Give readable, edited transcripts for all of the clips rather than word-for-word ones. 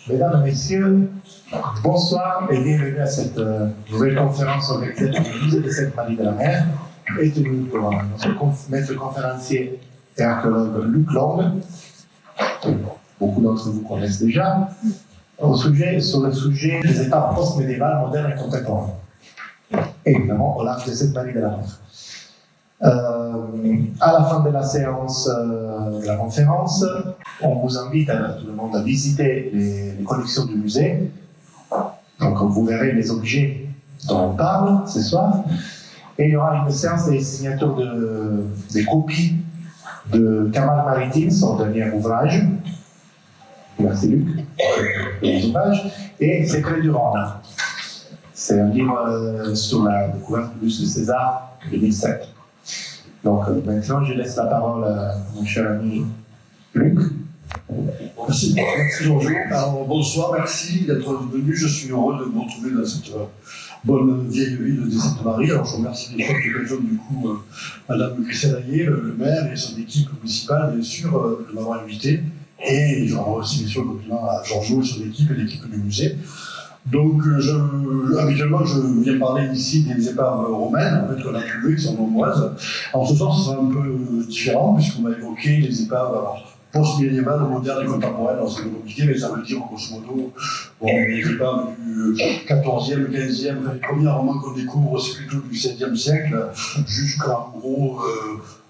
Mesdames et messieurs, bonsoir et bienvenue à cette nouvelle conférence organisée par le musée de Sainte-Marie de la Mer et tenue par notre maître conférencier et archéologue Luc Long, que beaucoup d'entre vous connaissent déjà, sur le sujet des étapes post-médiévales, modernes et contemporaines, et évidemment au large de Sainte-Marie de la Mer. À la fin de la séance de la conférence, on vous invite tout le monde à visiter les collections du musée. Donc vous verrez les objets dont on parle ce soir. Et il y aura une séance des signatures des copies de Kamal Maritime, son dernier ouvrage. Merci Luc. Les ouvrages. Et Secret du Rhône. C'est un livre sur la découverte du buste de César 2007. Donc maintenant, je laisse la parole à mon cher ami Luc. Merci Jean-Jean. Alors bonsoir, merci d'être venu. Je suis heureux de vous retrouver dans cette bonne vieille ville de Sainte-Marie. Alors je remercie les fortes occasions du coup Madame Christiane Ayer, le maire et son équipe municipale, bien sûr, de m'avoir invité. Et je rends aussi bien sûr le compliment à Jean-Jean et son équipe et l'équipe du musée. Donc, habituellement, je viens parler ici des épaves romaines, en fait, qu'on a trouvées, qui sont nombreuses. Alors, ce soir, ce sera un peu différent, puisqu'on va évoquer les épaves post-médiévales, modernes et contemporaines. Alors, c'est compliqué, mais ça veut dire, grosso modo, les épaves du 14e, 15e, les premiers romans qu'on découvre, c'est plutôt du 16e siècle, jusqu'à, en gros,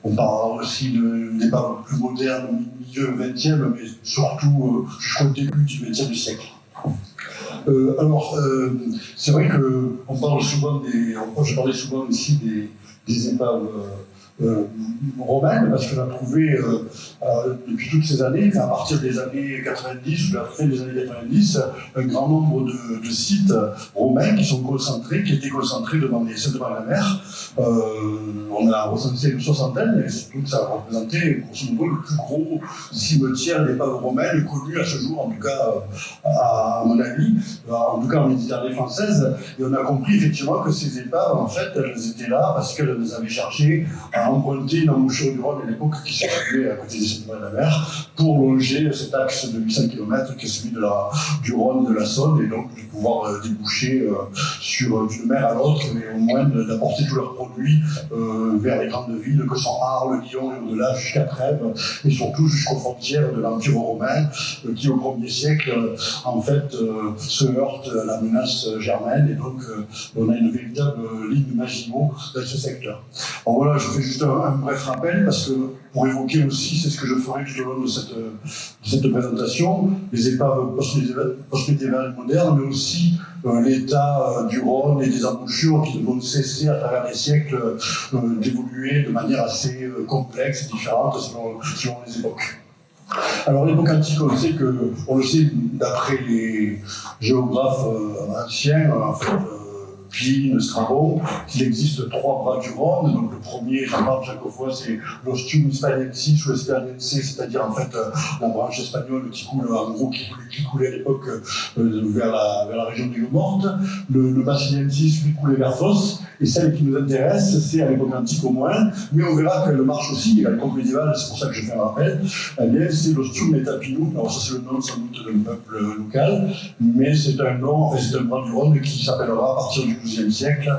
on parlera aussi d'épaves plus modernes, milieu 20e, mais surtout jusqu'au début du 20e siècle. C'est vrai qu'on parle souvent je parlais souvent ici des épaves romaines, parce qu'on a trouvé depuis toutes ces années, à partir des années 90 ou de la fin des années 90, un grand nombre de sites romains qui étaient concentrés devant les Sainte-Marie-de-la-Mer. On a recensé une soixantaine, et surtout que ça a représenté grosso modo le plus gros cimetière d'épaves romaines connu à ce jour, en tout cas à mon avis, en tout cas en Méditerranée française. Et on a compris effectivement que ces épaves, en fait, elles étaient là parce qu'elles avaient cherché à emprunter une embouchure du Rhône à l'époque qui se situait à côté des Sainte-Marie-de-la-Mer pour longer cet axe de 800 km qui est celui du Rhône de la Saône, et donc de pouvoir déboucher d'une mer à l'autre, mais au moins d'apporter tous leurs produits vers les grandes villes que sont Arles, Lyon et au-delà jusqu'à Trèves, et surtout jusqu'aux frontières de l'Empire romain qui au 1er siècle en fait se heurte à la menace germaine, et donc on a une véritable ligne Maginot dans ce secteur. Alors voilà, je fais juste un bref rappel parce que pour évoquer aussi, c'est ce que je ferai tout au long de cette présentation, les épaves post-médiévales modernes, mais aussi l'état du Rhône et des embouchures qui ne vont cesser à travers les siècles d'évoluer de manière assez complexe et différente selon les époques. Alors l'époque antique, on le sait d'après les géographes anciens, en fait, Pline, Strabon, qu'il existe 3 bras du Rhône. Donc le premier, j'en parle chaque fois, c'est l'Ostium Hispaniensis ou Hispaniense, c'est-à-dire en fait la branche espagnole qui coule, en gros, qui coulait à l'époque vers la région d'Aigues Mortes. Le Massiliensis, lui, coulait vers Fos. Et celle qui nous intéresse, c'est à l'époque antique au moins, mais on verra qu'elle marche aussi à l'époque médiévale, c'est pour ça que je fais un rappel. Eh bien, c'est l'Ostium Metapinum. Alors ça, c'est le nom sans doute d'un peuple local, mais c'est un bras du Rhône qui s'appellera à partir du XIIe siècle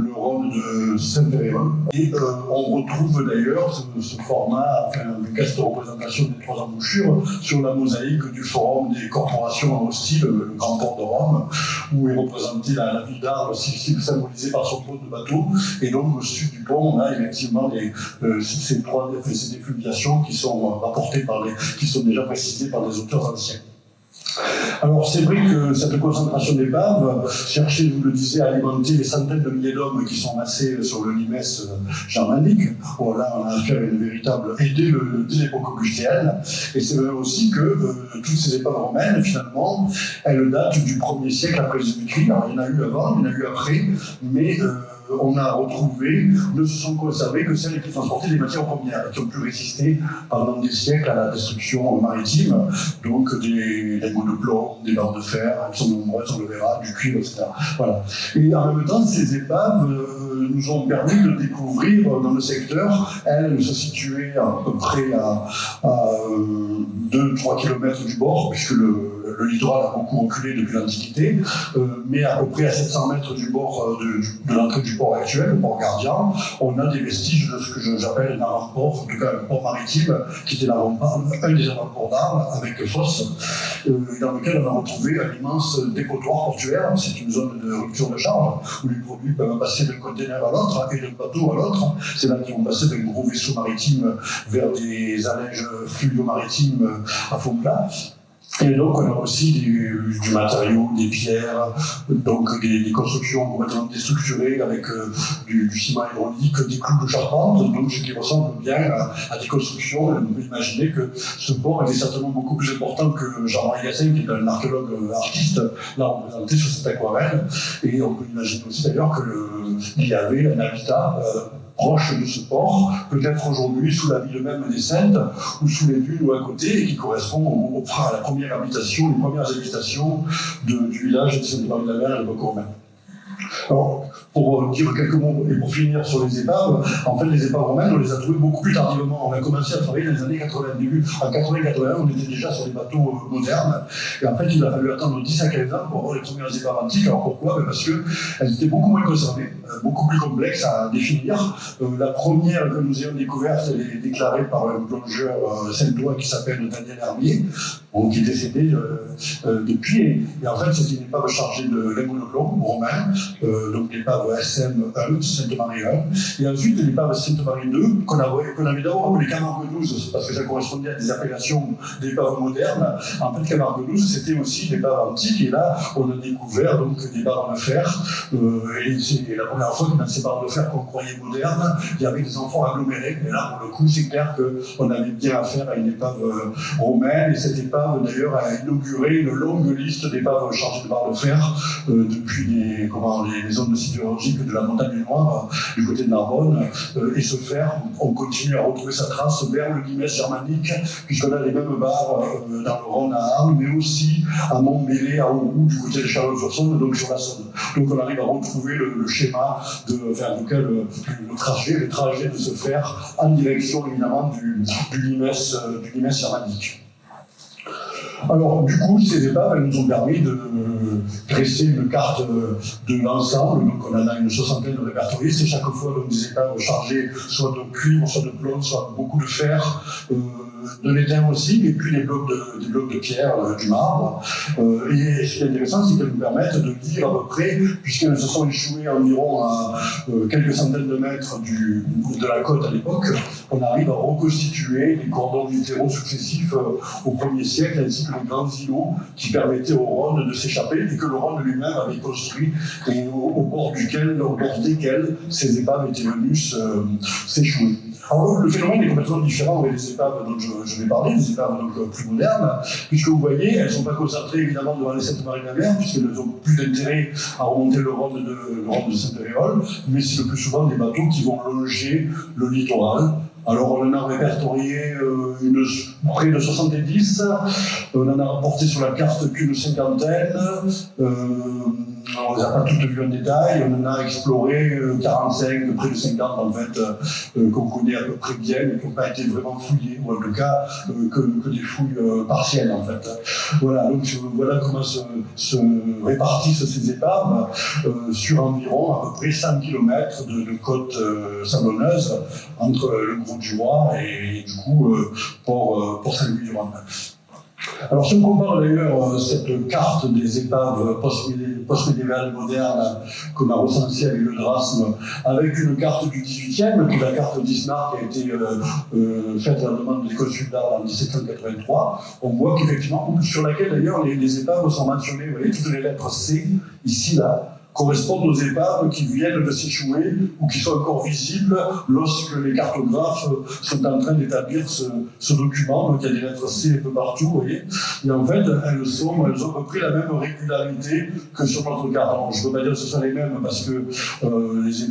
le Rhône de Saint-Vérémond. Et on retrouve d'ailleurs ce format, cette représentation des 3 embouchures sur la mosaïque du Forum des corporations hostiles, le grand port de Rome, où est représentée la ville d'Arles, symbolisée par son pont de bateau. Et donc au sud du pont, on a effectivement ces défluviations qui sont rapportées qui sont déjà précisées par des auteurs anciens. Alors c'est vrai que cette concentration d'épaves cherchait, je vous le disais, à alimenter les centaines de milliers d'hommes qui sont massés sur le limès germanique. Bon, là, on a affaire à une véritable... Et dès l'époque augustéenne. Et c'est vrai aussi que toutes ces épaves romaines, finalement, elles datent du 1er siècle après Jésus-Christ. Alors il y en a eu avant, il y en a eu après, mais on a retrouvé ne se sont conservées que celles qui transportaient des matières premières, qui ont pu résister pendant des siècles à la destruction maritime, donc des lingots de plomb, des barres de fer, elles sont nombreuses, on le verra, du cuivre, etc. Voilà. Et en même temps, ces épaves nous ont permis de découvrir dans le secteur, elles se situaient à peu près à 2-3 km du bord, puisque le littoral a beaucoup reculé depuis l'Antiquité, mais à peu près à 700 mètres du bord de l'entrée du port actuel, le port Gardien, on a des vestiges de ce que j'appelle un avant-port, en tout cas un port maritime, qui était un des avant-ports d'Arles, avec fosse, dans lequel on a retrouvé un immense dépotoir portuaire. C'est une zone de rupture de charge, où les produits peuvent passer d'un conteneur à l'autre et d'un bateau à l'autre. C'est là qu'ils vont passer d'un gros vaisseau maritime vers des allèges fluviaux-maritimes à fond plat. Et donc, on a aussi du matériau, des pierres, donc des constructions complètement déstructurées avec du ciment hydraulique, des clous de charpente, donc ce qui ressemble bien à des constructions. On peut imaginer que ce port était certainement beaucoup plus important que Jean-Marie Gassin, qui est un archéologue artiste, là représenté sur cette aquarelle. Et on peut imaginer aussi d'ailleurs qu'il y avait un habitat proche de ce port, peut-être aujourd'hui sous la ville même des Saintes, ou sous les dunes ou à côté, et qui correspond à la première habitation, les premières habitations du village de Saint-Émile-la-Mer à l'époque romaine. Alors, pour dire quelques mots et pour finir sur les épaves, en fait, les épaves romaines, on les a trouvées beaucoup plus tardivement. On a commencé à travailler dans les années 80, début, en 80-81, on était déjà sur des bateaux modernes. Et en fait, il a fallu attendre 10 à 15 ans pour avoir les premières épaves antiques. Alors pourquoi? Parce qu'elles étaient beaucoup moins conservées, beaucoup plus complexes à définir. La première que nous ayons découverte, elle est déclarée par un plongeur saint-ois qui s'appelle Daniel Hermier, qui est décédé depuis. Et en fait, c'est une épave chargée de lingots de plomb romain, donc l'épave SM1, Sainte-Marie 1, et ensuite l'épave Sainte-Marie 2, qu'on avait d'abord appelée Camargue 12, parce que ça correspondait à des appellations d'épaves modernes. En fait, Camargue 12, c'était aussi l'épave antique, et là, on a découvert donc des barres de fer, et c'est la première fois que dans ces barres de fer qu'on croyait modernes, il y avait des amphores agglomérés, et là, pour le coup, c'est clair qu'on avait bien affaire à une épave romaine, et cette épave, d'ailleurs, a inauguré une longue liste d'épaves chargées de barres de fer depuis les zones sidérurgiques de la montagne noire du côté de Narbonne, et ce fer, on continue à retrouver sa trace vers le Limès germanique, puisqu'on a les mêmes barres dans le Rhône à Arles, mais aussi à Montbéliard, à Auroux, du côté de Chalon-sur-Saône, donc sur la Saône. Donc on arrive à retrouver le schéma le trajet de ce fer en direction évidemment du Limès germanique. Alors, du coup, ces épaves, elles nous ont permis de dresser une carte de l'ensemble. Donc, on en a une soixantaine de répertoriés. C'est chaque fois donc, des épaves chargées soit de cuivre, soit de plomb, soit beaucoup de fer, de l'étain aussi, et puis des blocs de pierre, du marbre. Et ce qui est intéressant, c'est qu'elles nous permettent de dire à peu près, puisqu'elles se sont échouées environ à quelques centaines de mètres de la côte à l'époque, on arrive à reconstituer les cordons littéraux successifs au 1er siècle, ainsi que les grands îlots qui permettaient au Rhône de s'échapper, et que le Rhône lui-même avait construit, et au bord desquels ces épaves étaient venues s'échouer. Alors, le phénomène est complètement différent avec les épaves dont je vais parler, les épaves donc plus modernes, puisque vous voyez, elles ne sont pas concentrées évidemment devant les Sainte-Marie-de-la-Mer, puisqu'elles n'ont plus d'intérêt à remonter le Rhône de Saint-Péréol, mais c'est le plus souvent des bateaux qui vont longer le littoral. Alors on en a répertorié près de 70, on en a rapporté sur la carte qu'une cinquantaine, on ne les a pas toutes vues en détail, on en a exploré 45, près de 50 en fait, qu'on connaît à peu près bien, mais qui n'ont pas été vraiment fouillées, ou en tout cas que des fouilles partielles en fait. Voilà, donc voilà comment se répartissent ces épaves sur environ à peu près 100 km de côte sablonneuse entre le Gros du Roi et du coup pour Saint-Louis-du-Rhône. Alors si on compare d'ailleurs cette carte des épaves post-médiévales modernes qu'on a recensée avec le Drasme avec une carte du 18e, qui est la carte d'Ismarck qui a été faite à la demande des consuls d'Arles en 1783, on voit qu'effectivement, sur laquelle d'ailleurs les épaves sont mentionnées, vous voyez toutes les lettres C, ici là, correspondent aux épaves qui viennent de s'échouer ou qui sont encore visibles lorsque les cartographes sont en train d'établir ce document. Donc il y a des lettres C un peu partout, vous voyez. Et en fait, elles ont à peu près la même régularité que sur notre carte. Alors, je ne peux pas dire que ce sont les mêmes parce que ces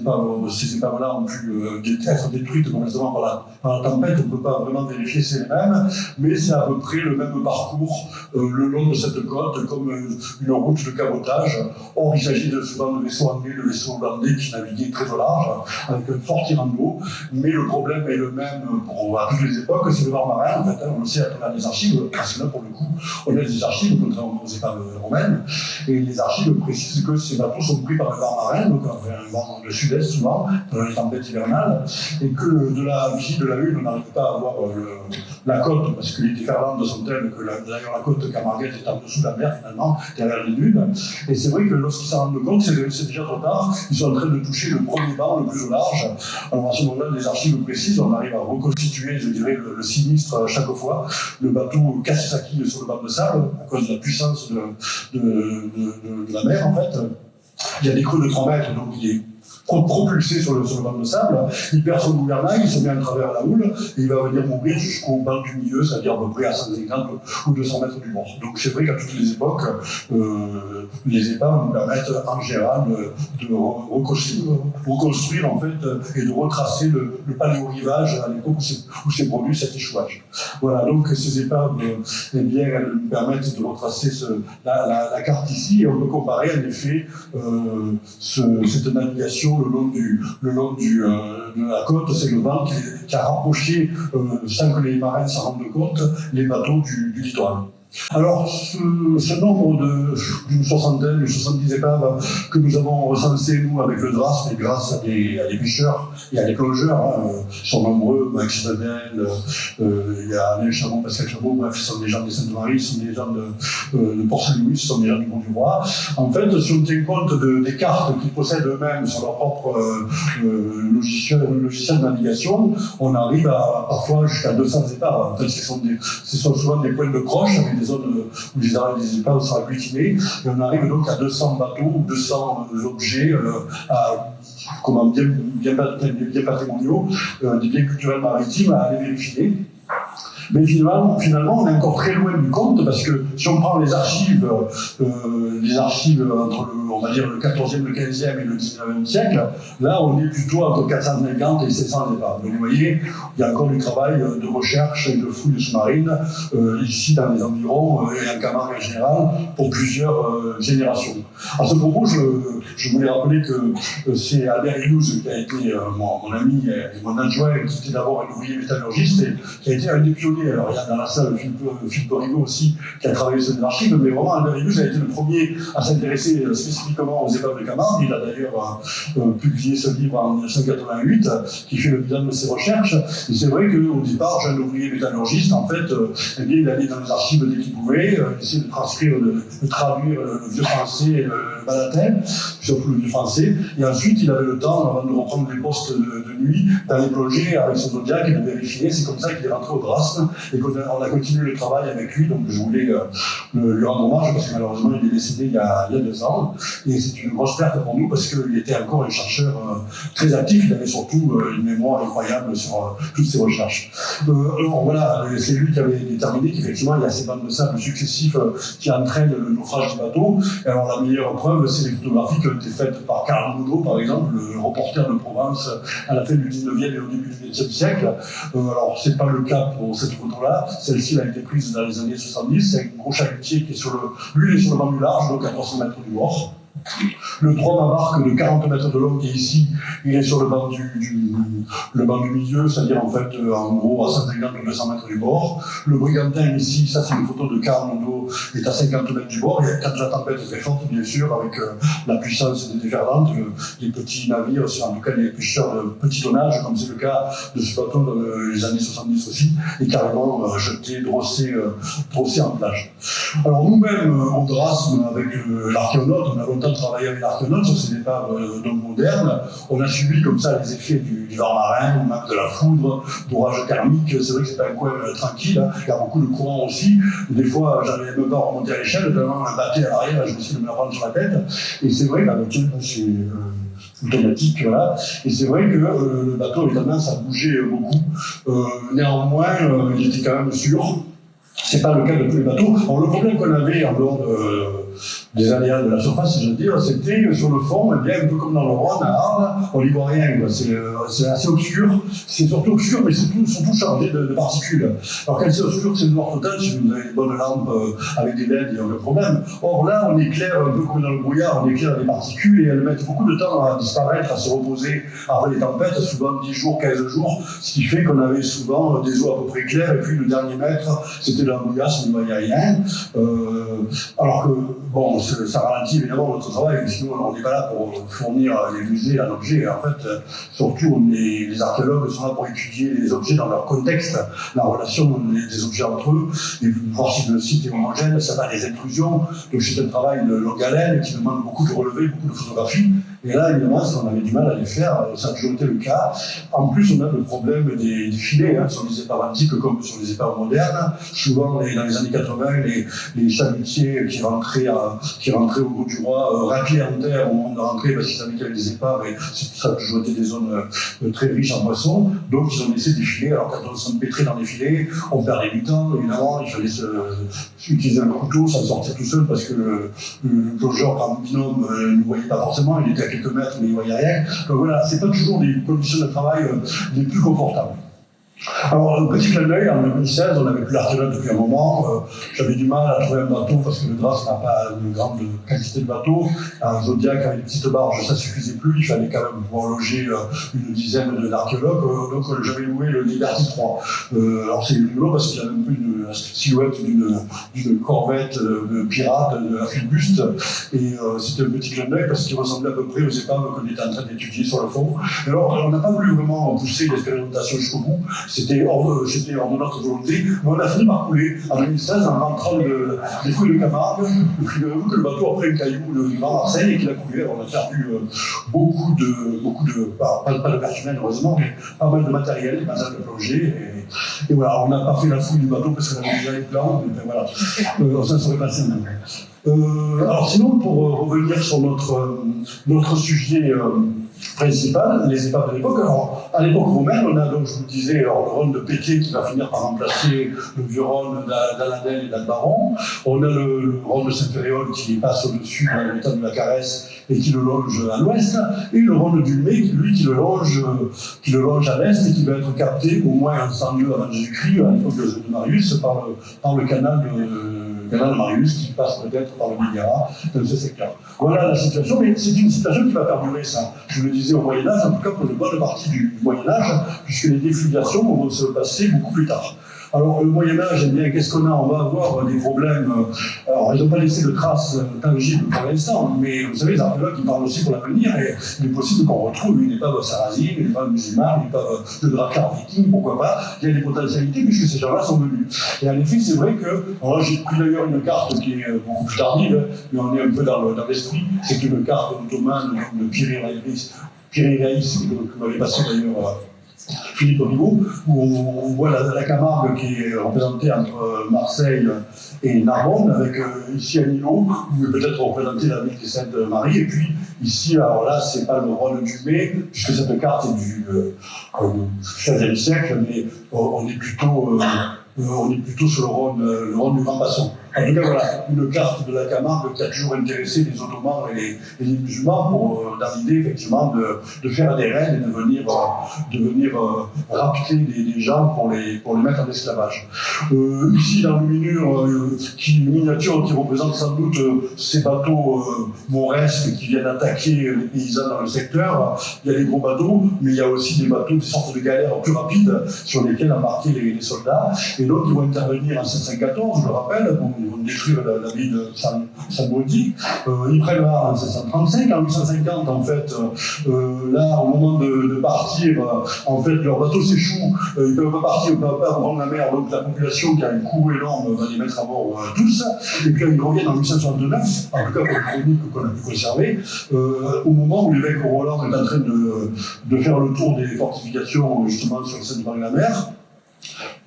épaves-là ont pu être détruites complètement par la tempête. On ne peut pas vraiment vérifier si c'est les mêmes, mais c'est à peu près le même parcours le long de cette côte, comme une route de cabotage. Or, il s'agit souvent de vaisseaux anglais, de vaisseaux hollandais qui naviguaient très au large, avec un fort tirant d'eau. Mais le problème est le même à toutes les époques, c'est le vent marin. En fait, on le sait à travers les archives, parce que là, pour le coup, on a des archives, contrairement aux épaves romaines, et les archives précisent que ces bateaux sont pris par le vent marin, donc un vent de sud-est souvent, dans les tempêtes hivernales, et que de la visite de la Lune, on n'arrive pas à voir la côte, parce que les déferlantes sont telles que d'ailleurs la côte Camarguette est en dessous de la mer finalement, derrière les dunes. Et c'est vrai que lorsqu'ils s'en rendent compte, c'est déjà trop tard, ils sont en train de toucher le premier banc le plus au large. Alors à ce moment-là, les archives précises, on arrive à reconstituer, je dirais, le sinistre à chaque fois. Le bateau casse sa quille sur le banc de sable, à cause de la puissance de la mer en fait. Il y a des creux de 3 mètres, donc il est propulsé sur le banc de sable, il perd son gouvernail, il se met à travers la houle, et il va venir mourir jusqu'au banc du milieu, c'est-à-dire à peu près à 150 ou 200 mètres du bord. Donc c'est vrai qu'à toutes les époques, les épaves nous permettent en général de reconstruire en fait, et de retracer le paléorivage à l'époque où s'est produit cet échouage. Voilà, donc ces épaves, eh bien, elles nous permettent de retracer la carte ici, et on peut comparer en effet cette navigation le long de la côte, c'est le vent qui a rapproché, sans que les marins s'en rendent compte, les bateaux du littoral. Alors, ce nombre d'une soixantaine, de 70 épaves que nous avons recensées, nous, avec le DRAS, mais grâce à des pêcheurs et à des plongeurs, sont nombreux, Max Fadel, il y a Alain Chabot, Pascal Chabot, bref, ce sont des gens de Sainte-Marie, ce sont des gens de Port-Saint-Louis, ce sont des gens du Pont-du-Roi. En fait, si on tient compte des cartes qu'ils possèdent eux-mêmes sur leur propre logiciel de navigation, on arrive à parfois jusqu'à 200 épaves. En fait, ce sont souvent des points de croche avec des zones où les épaves sont agglutinés, et on arrive donc à 200 bateaux ou 200 objets bien patrimoniaux, des biens culturels maritimes à aller vérifier. Mais finalement, on est encore très loin du compte, parce que si on prend les archives entre on va dire le 14e, le 15e et le 19e siècle, là on est plutôt entre 450 et 700 épaves. Donc vous voyez, il y a encore du travail de recherche et de fouilles sous-marines ici dans les environs et en Camargue en général pour plusieurs générations. À ce propos, je voulais rappeler que c'est Albert Hughes qui a été mon ami et mon adjoint, qui était d'abord un ouvrier métallurgiste et qui a été un des pionniers. Alors il y a dans la salle Philippe Rigaud aussi qui a travaillé sur les archives, mais vraiment Albert Hughes a été le premier à s'intéresser spécifiquement aux épaves de Camargue. Il a d'ailleurs publié ce livre en 1988 qui fait le bilan de ses recherches. Et c'est vrai qu'au départ, jeune ouvrier métallurgiste, en fait, eh bien, il allait dans les archives dès qu'il pouvait, essayer de transcrire, de traduire le vieux français et le balatin, surtout le vieux français. Et ensuite, il avait le temps, avant de reprendre les postes de nuit, d'aller plonger avec son Zodiac et de vérifier. C'est comme ça qu'il est rentré au DRAS et qu'on a continué le travail avec lui. Donc je voulais lui rendre hommage parce que malheureusement, il est décédé il y a 2 ans. Et c'est une grosse perte pour nous parce qu'il était encore un chercheur très actif. Il avait surtout une mémoire incroyable sur toutes ses recherches. Alors voilà, c'est lui qui avait déterminé qu'effectivement, il y a ces bandes de sable successifs qui entraînent le naufrage du bateau. Et alors la meilleure preuve, c'est les photographies qui ont été faites par Carl Monod, par exemple, le reporter de Provence à la fin du 19e et au début du 20e siècle. Alors c'est pas le cas pour cette photo-là. Celle-ci a été prise dans les années 70. C'est un gros chalutier qui est lui, il est sur le banc du large, donc à 300 mètres du bord. Le 3 Mabarque de 40 mètres de long qui est ici, il est sur le banc du milieu, c'est-à-dire en fait en gros à 150 ou 200 mètres du bord. Le Brigantin ici, ça c'est une photo de Carl Monod, est à 50 mètres du bord. Et quand la tempête est très forte, bien sûr, avec la puissance des déferlantes, les petits navires, en tout cas les pêcheurs de petit tonnage, comme c'est le cas de ce bateau dans les années 70 aussi, est carrément jeté, drossé en plage. Alors nous-mêmes, au DRAS, avec l'archéonaute, on a longtemps travaillé avec l'archéonaute sur ces épaves modernes. On a subi comme ça les effets du vent marin, ou même de la foudre, d'orage thermique. C'est vrai que c'est pas un coin tranquille, il y a beaucoup de courants aussi. Des fois, j'avais n'arrivais même pas à remonter à l'échelle, tellement un battait à l'arrière, je me suis de me la prendre sur la tête. Et c'est vrai, c'est automatique, voilà. Et c'est vrai que le bateau avait tendance à bouger beaucoup. Néanmoins, il était quand même sûr. C'est pas le cas de tous les bateaux. Alors, le problème qu'on avait en dehors des aléas de la surface, je veux dire, c'était que sur le fond, eh bien, un peu comme dans le Rhône, à Arles, on n'y voit rien. C'est assez obscur. C'est surtout obscur, mais c'est surtout chargé de particules. Alors, quand c'est obscur, c'est noir total. Si vous avez une bonne lampe avec des LED, il n'y a aucun problème. Or, là, on éclaire un peu comme dans le brouillard, on éclaire des particules et elles mettent beaucoup de temps à disparaître, à se reposer après les tempêtes, souvent 10 jours, 15 jours, ce qui fait qu'on avait souvent des eaux à peu près claires, et puis le dernier mètre, c'était de la brouillasse, on ne voyait rien. Alors que, bon, ça ralentit évidemment notre travail, mais sinon on n'est pas là pour fournir les musées un objet. En fait, surtout les archéologues sont là pour étudier les objets dans leur contexte, la relation des objets entre eux, et voir si le site est homogène, ça va des intrusions. Donc c'est un travail de longue haleine qui demande beaucoup de relevés, beaucoup de photographies. Et là, évidemment, on avait du mal à les faire, ça a toujours été le cas. En plus, on a le problème des filets, sur les épaves antiques comme sur les épaves modernes. Souvent, dans les années 80, les chalutiers qui rentraient au bout du roi, raclaient en terre au moment de rentrer parce qu'ils savaient qu'il y avait des épaves et ça a toujours été des zones très riches en poissons. Donc, ils ont laissé des filets. Alors, quand on s'empêtrait dans les filets, on perdait du temps, évidemment. Il fallait utiliser un couteau, s'en sortir tout seul parce que le plongeur en binôme ne voyait pas forcément. Il était à quelques mètres, mais il ne voyait rien. Donc voilà, c'est pas toujours des conditions de travail les plus confortables. Alors, un petit clin d'œil, en 2016, on n'avait plus l'archéologue depuis un moment. J'avais du mal à trouver un bateau parce que le Drac n'a pas une grande quantité de bateaux. Un Zodiac avec des petites barges, ça ne suffisait plus. Il fallait quand même pouvoir loger une dizaine d'archéologues. Donc, j'avais loué le Liberty 3. Alors, c'est rigolo parce qu'il y a un peu une silhouette d'une corvette de pirate, de la Flibuste. Et c'était un petit clin d'œil parce qu'il ressemblait à peu près aux épaves qu'on était en train d'étudier sur le fond. Alors, on n'a pas voulu vraiment pousser l'expérimentation jusqu'au bout. C'était hors de notre volonté, mais on a fini par couler en 2016 en rentrant des fouilles de Camargue. Figurez-vous que le bateau a pris un caillou de Grand Marseille et qu'il a coulé. Alors on a perdu beaucoup de pas de personnel heureusement, mais pas mal de matériel, des matériels de plongée. Et voilà, on n'a pas fait la fouille du bateau parce qu'on avait déjà les plans, mais voilà, ça serait passé maintenant. Alors sinon, pour revenir sur notre sujet principal, les épaves de l'époque. Alors, à l'époque romaine, on a donc, je vous le disais, le Rhône de Péquet qui va finir par remplacer le vieux Rhône d'Aladel et d'Albaron. On a le Rhône de Saint-Féréol qui passe au-dessus de l'état de la Caresse et qui le longe à l'ouest, et le Rhône du Mai, lui, qui le longe à l'est et qui va être capté au moins 100 lieues avant Jésus-Christ, à l'époque de Marius, par le canal de Marius qui passe peut-être par le Niagara dans ce secteur. Voilà la situation, mais c'est une situation qui va perdurer, ça. Je le disais au Moyen-Âge, en tout cas pour une bonne partie du Moyen-Âge, puisque les défluviations vont se passer beaucoup plus tard. Alors, le Moyen-Âge, eh bien, qu'est-ce qu'on a? On va avoir des problèmes. Alors, ils n'ont pas laissé de traces tangibles pour l'instant, mais vous savez, les archéologues, ils parlent aussi pour l'avenir, et il est possible qu'on retrouve une épave sarrasine, une épave musulmane, une épave de Drakkar viking, pourquoi pas. Il y a des potentialités, puisque ces gens-là sont venus. Et en effet, c'est vrai que, alors là, j'ai pris d'ailleurs une carte qui est beaucoup plus tardive, mais on est un peu dans l'esprit. C'est une carte ottomane de Pyrénéis, que m'avait passé d'ailleurs Philippe Rigaud, où on voit la Camargue qui est représentée entre Marseille et Narbonne, avec ici un îlot, où est peut-être représentée la ville des Saintes-Marie, et puis ici, alors là, c'est pas le Rhône du Mai, puisque cette carte est du XVIe siècle, mais on est plutôt sur le Rhône du Grand Basson. En tout cas, voilà, une carte de la Camargue qui a toujours intéressé les Ottomans et les musulmans dans l'idée, effectivement, de faire des raids et de venir rapter des gens pour les mettre en esclavage. Ici, dans le une miniature qui représente sans doute ces bateaux mauresques qui viennent attaquer les paysans dans le secteur. Il y a les gros bateaux, mais il y a aussi des bateaux, des sortes de galères plus rapides sur lesquelles embarquaient les soldats. Et donc, ils vont intervenir en 714, je le rappelle, ils vont détruire la ville de Saint-Maudit. Ils prennent là en 735. En 850, en fait, là, au moment de partir, en fait, leur bateau s'échoue. Ils ne peuvent pas partir, ils ne peuvent pas reprendre la mer. Donc, la population qui a un coût énorme va les mettre à mort tous. Et puis, ils reviennent en 869, en tout cas pour les chroniques qu'on a pu conserver, au moment où l'évêque Roland est en train de faire le tour des fortifications, justement, sur le Seine-Marie-la-Mer.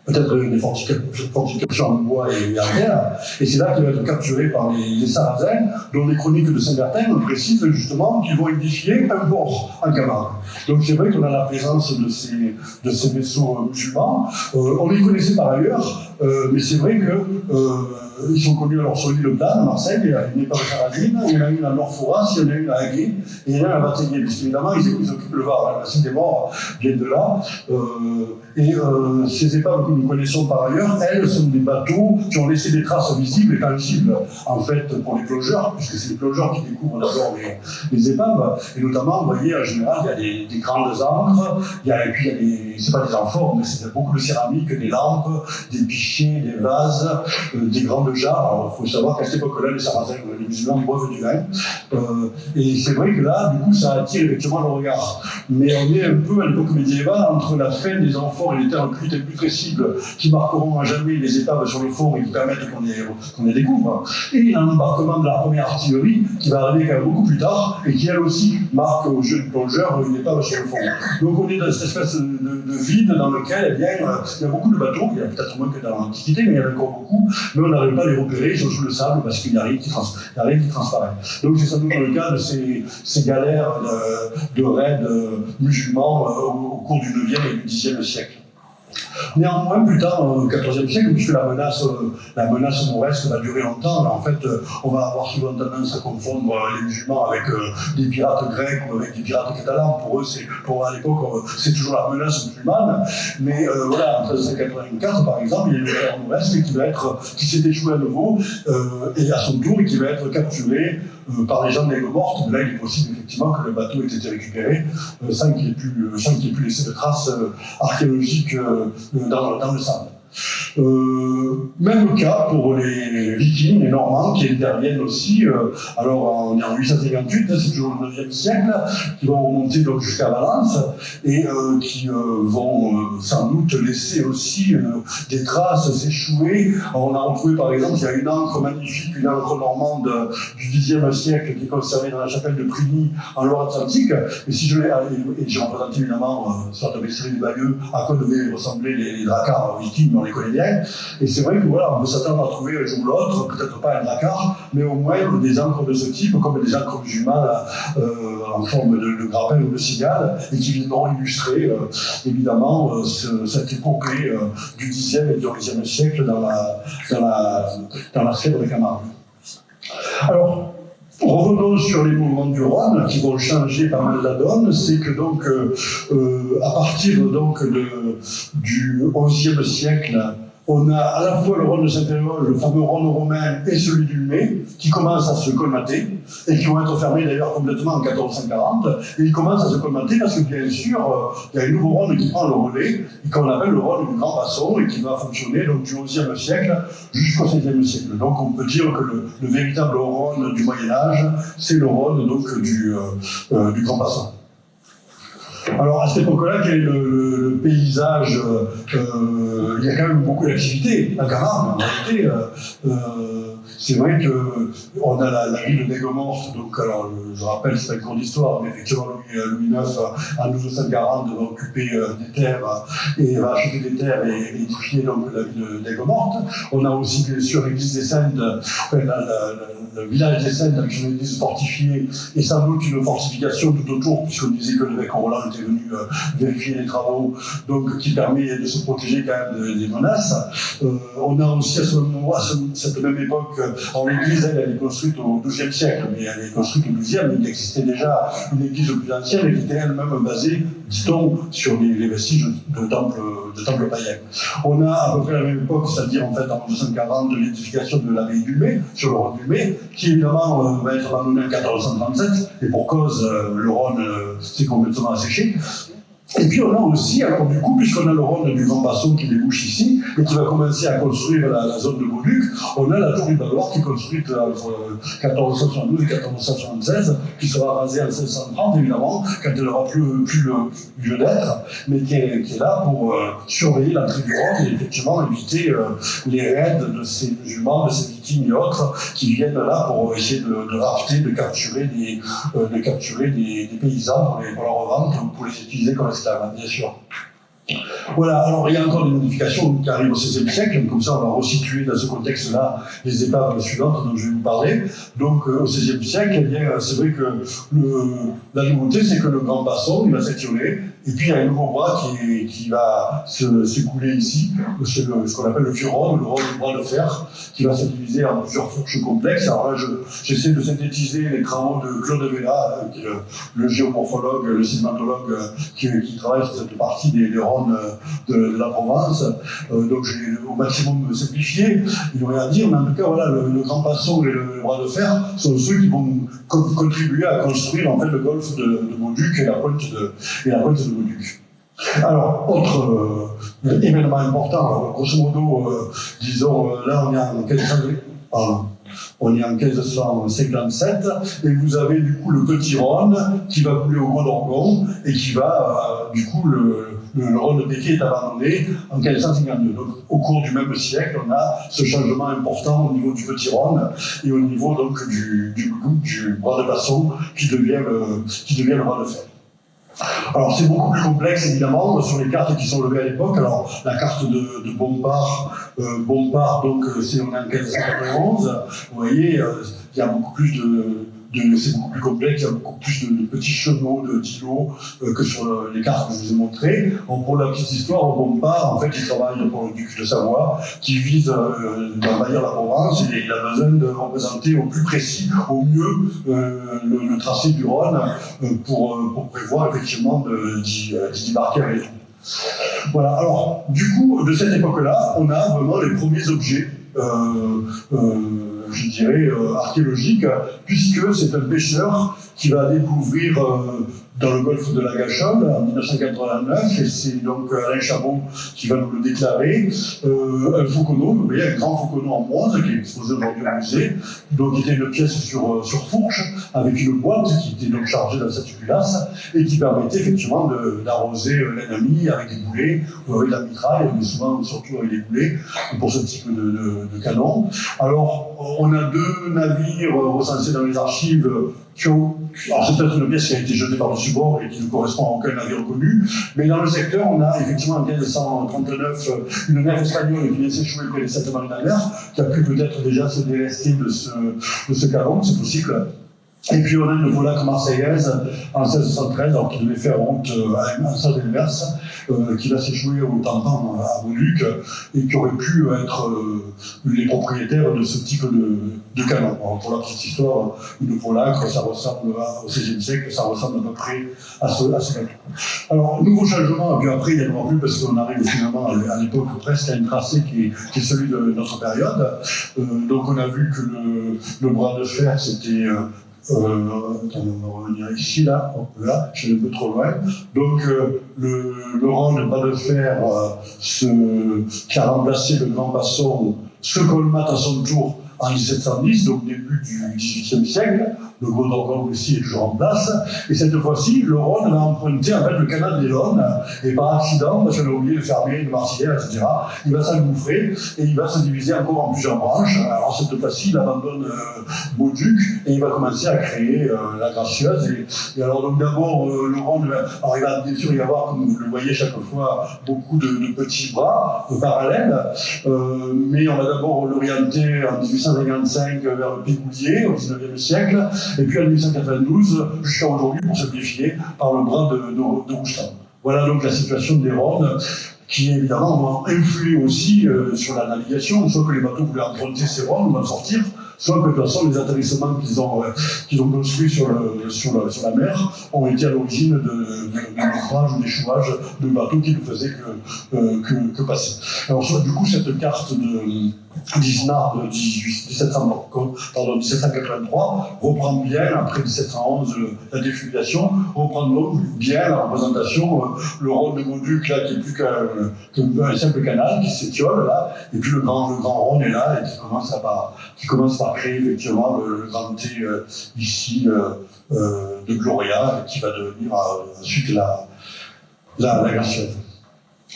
peut-être des fortifications en bois et en terre, et c'est là qu'il va être capturé par les Sarrasins, dont les chroniques de Saint-Bertin précisent justement qu'ils vont édifier un port en Camargue. Donc c'est vrai qu'on a la présence de ces vaisseaux musulmans. On les connaissait par ailleurs, mais c'est vrai qu'ils sont connus alors sur l'île de Plane, à Marseille, il y a une épave sarrasine, il y en a une à Nord-Fouras, il y en a une à Aguet, et il y en a une à Bataillé, parce qu'évidemment ils occupent le Var, la Massif des Morts viennent de là. Ces épaves que nous connaissons par ailleurs, elles sont des bateaux qui ont laissé des traces visibles et tangibles, en fait, pour les plongeurs, puisque c'est les plongeurs qui découvrent d'abord les épaves, et notamment, vous voyez, en général, il y a des grandes ancres, et puis il y a c'est pas des amphores, mais c'est beaucoup de céramique, des lampes, des pichets, des vases, des grandes jarres. Alors, il faut savoir qu'à cette époque-là, les Sarrasins, les musulmans boivent du vin, et c'est vrai que là, du coup, ça attire effectivement le regard. Mais on est un peu à l'époque médiévale entre la fin des amphores et les terres cuites imputrescibles qui marqueront à jamais les épaves sur le fond et qui permettent qu'on les découvre, et l'embarquement de la première artillerie qui va arriver quand même beaucoup plus tard et qui elle aussi marque aux jeunes plongeurs une épave sur le fond. Donc on est dans cette espèce de vide dans lequel il y a beaucoup de bateaux, il y a peut-être moins que dans l'Antiquité, mais il y en a encore beaucoup, mais on n'arrive pas à les repérer, ils sont sous le sable parce qu'il n'y a rien qui transparaît. Donc c'est sans doute le cas de ces galères de raids musulmans au cours du 9e et du 10e siècle. Néanmoins, plus tard, au XIVe siècle, puisque la menace mauresque va durer longtemps, en fait, on va avoir souvent tendance à confondre les musulmans avec des pirates grecs ou avec des pirates catalans. Pour eux, à l'époque, c'est toujours la menace musulmane. Mais voilà, en 1384, par exemple, il y a une galère mauresque qui s'est échouée à nouveau, et à son tour, et qui va être capturée par les gens d'Aigues Mortes. Mais là, il est possible effectivement que le bateau ait été récupéré sans qu'il ait pu laisser de traces archéologiques dans le sable. Même cas pour les Vikings, les Normands qui interviennent aussi. Alors on est en 858, c'est toujours le 9e siècle, qui vont remonter donc jusqu'à Valence et qui vont sans doute laisser aussi des traces s'échouer. On a retrouvé par exemple, il y a une encre magnifique, une encre normande du Xe siècle qui est conservée dans la chapelle de Prigny en Loire-Atlantique. Et si je l'ai, et j'ai représenté évidemment sur la tapisserie des Bayeux à quoi devaient ressembler les dracars vikings, on les connaît bien. Et c'est vrai que voilà, on peut s'attendre à trouver un jour ou l'autre, peut-être pas un dracar, mais au moins des encres de ce type, comme des encres musulmanes en forme de grappin ou de cigale, et qui viendront illustrer évidemment cette épopée du Xe et du XIe siècle dans la sphère de Camargue. Alors, revenons sur les mouvements du Rhône qui vont changer pas mal la donne. C'est que donc, à partir donc du XIe siècle, on a à la fois le Rhône de Saint-Élion, le fameux Rhône romain et celui du Limay, qui commencent à se colmater, et qui vont être fermés d'ailleurs complètement en 1440. Et ils commencent à se colmater parce que bien sûr, il y a un nouveau Rhône qui prend le relais, et qu'on appelle le Rhône du Grand Basson, et qui va fonctionner donc, du XIe siècle jusqu'au XVIe siècle. Donc on peut dire que le véritable Rhône du Moyen-Âge, c'est le Rhône donc, du Grand Basson. Alors à cette époque-là, quel est le paysage il y a quand même beaucoup d'activités à Camargue, en réalité. C'est vrai qu'on a la ville d'Aigues-Mortes, donc alors je rappelle, c'est un cours d'histoire, mais effectivement Louis IX en 1240 va occuper des terres et va acheter des terres et édifier donc la ville d'Aigues-Mortes. On a aussi bien sûr l'église des Saintes, le village des Saintes avec son église fortifiée et sans doute une fortification tout autour, puisqu'on disait que l'évêque Roland était venu vérifier les travaux, donc qui permet de se protéger quand même des menaces. On a aussi à cette même époque, l'église elle est construite au XIIe siècle, mais elle est construite au XIIe, mais il existait déjà une église plus ancienne et qui était elle-même basée, dit-on, sur les vestiges de temples païens. On a à peu près la même époque, c'est-à-dire en fait en 1240, l'édification de l'abbaye du May, sur le Rhône du May, qui évidemment va être abandonnée en 1437, et pour cause, le Rhône s'est complètement asséché. Et puis on a aussi, alors du coup, puisqu'on a le Rhône du Grand Basson qui débouche ici, et qui va commencer à construire la zone de Beauluc, on a la tour du Valoir qui est construite entre 1472 et 1476, qui sera rasée en 1630 évidemment, quand elle n'aura plus lieu d'être, mais qui est là pour surveiller l'entrée du Rhône et effectivement éviter les raids de ces musulmans, de ces vikings et autres, qui viennent là pour essayer de rafter, de capturer des paysans pour leur revendre, pour les utiliser comme esclaves, bien sûr. Voilà, alors il y a encore des modifications qui arrivent au XVIe siècle, comme ça on va resituer dans ce contexte-là les épaves suivantes dont je vais vous parler. Donc au XVIe siècle, eh bien, c'est vrai que la nouveauté, c'est que le grand basson, il va s'étioler, et puis il y a un nouveau bras qui va s'écouler ici, c'est ce qu'on appelle le vieux rhône, le rhône du bras de fer, qui va se diviser en plusieurs fourches complexes. Alors là, j'essaie de synthétiser les travaux de Claude Vella, qui est le géomorphologue, le sédimentologue, qui travaille sur cette partie des rhônes de la Provence. Donc j'ai au maximum simplifié, il n'y aurait à dire, mais en tout cas, voilà, le grand basson et le bras de fer sont ceux qui vont contribuer à construire en fait le golfe de Bauduc et la pointe de Bauduc. Alors, autre événement important, alors, grosso modo, disons, là on est en 1557, et vous avez du coup le petit Rhône qui va couler au Gros d'Orgon et qui va, du coup, le Rhône de Péquet est abandonné en 1552. Donc, au cours du même siècle, on a ce changement important au niveau du petit Rhône et au niveau donc du bras de basson qui devient le bras de fer. Alors c'est beaucoup plus complexe évidemment sur les cartes qui sont levées à l'époque. Alors la carte de Bompard, donc c'est on est en 1591. Vous voyez, il y a beaucoup plus c'est beaucoup plus complexe, il y a beaucoup plus de petits chenaux, d'îlots que sur les cartes que je vous ai montrées. Bon, pour la petite histoire, Bompard, en fait, il travaille pour le duc de Savoie, qui vise d'envahir la Provence, et il a besoin de représenter au plus précis, au mieux, le tracé du Rhône pour prévoir effectivement d'y débarquer avec les troupes. Voilà, alors, du coup, de cette époque-là, on a vraiment les premiers objets je dirais, archéologique, puisque c'est un pêcheur qui va découvrir dans le golfe de la Gachonne en 1989, et c'est donc Alain Chabot qui va nous le déclarer, un fauconneau, vous voyez, un grand fauconneau en bronze qui est exposé aujourd'hui au musée, donc qui était une pièce sur fourche, avec une boîte qui était donc chargée dans cette culasse, et qui permettait effectivement d'arroser l'ennemi avec des boulets, ou avec la mitraille, mais souvent surtout avec des boulets, pour ce type de canon. Alors, on a deux navires recensés dans les archives alors c'est peut-être une pièce qui a été jetée par-dessus bord et qui ne correspond à aucun navire connu, mais dans le secteur, on a effectivement en 1539 une nef espagnole qui vient s'échouer près des Sept Marines-en-Mer, qui a pu peut-être déjà se délester de ce canon, c'est possible. Et puis on a une volaque marseillaise en 1613, alors qui devait faire honte à Saint-Elvers, qui va s'échouer au tampon à Bauduc, et qui aurait pu être les propriétaires de ce type de canon. Alors, pour la petite histoire, une volaque, ça ressemble au XVIe siècle, ça ressemble à peu près à ce canon. Alors, nouveau changement, et puis après, il y a le plus, parce qu'on arrive finalement à l'époque presque à un tracé qui est celui de notre période. Donc on a vu que le bras de fer, c'était... on va revenir ici, là, je suis un peu trop loin. Donc, le rang de bras de fer qui a remplacé le grand basson se colmate à son tour en 1710, donc début du XVIIIe siècle. Le Gros d'Orgon aussi est toujours en place. Et cette fois-ci, le Rhône va emprunter en fait le canal des Launes, et par accident, parce qu'on a oublié de fermer le Marseillais, etc., il va s'engouffrer et il va se diviser encore en plusieurs branches. Alors cette fois-ci, il abandonne Bauduc et il va commencer à créer la Gracieuse. Et alors donc d'abord, le Rhône, alors il va bien sûr y avoir, comme vous le voyez chaque fois, beaucoup de petits bras parallèles, mais on va d'abord l'orienter en 1855 vers le Pégoulier, au XIXe siècle, et puis en 1892, jusqu'à aujourd'hui, pour simplifier, par le bras de Roustan. Voilà donc la situation des Rhônes, qui évidemment vont influer aussi sur la navigation, soit que les bateaux voulaient emprunter ces Rhônes ou en sortir, soit que de toute façon les atterrissements qu'ils ont construits sur la mer ont été à l'origine de naufrages ou d'échouages de bateaux qui ne faisaient que passer. Alors du coup, cette carte d'Isnard de 1783 reprend bien, après 1711, la défibulation, reprend donc bien la représentation, le Rhône de Bauduc, là, qui est plus qu'un simple canal, qui s'étiole, là, et puis le grand Rhône est là, et qui commence par créer effectivement le grand T ici de Gloria, qui va devenir ensuite la Gracieuse.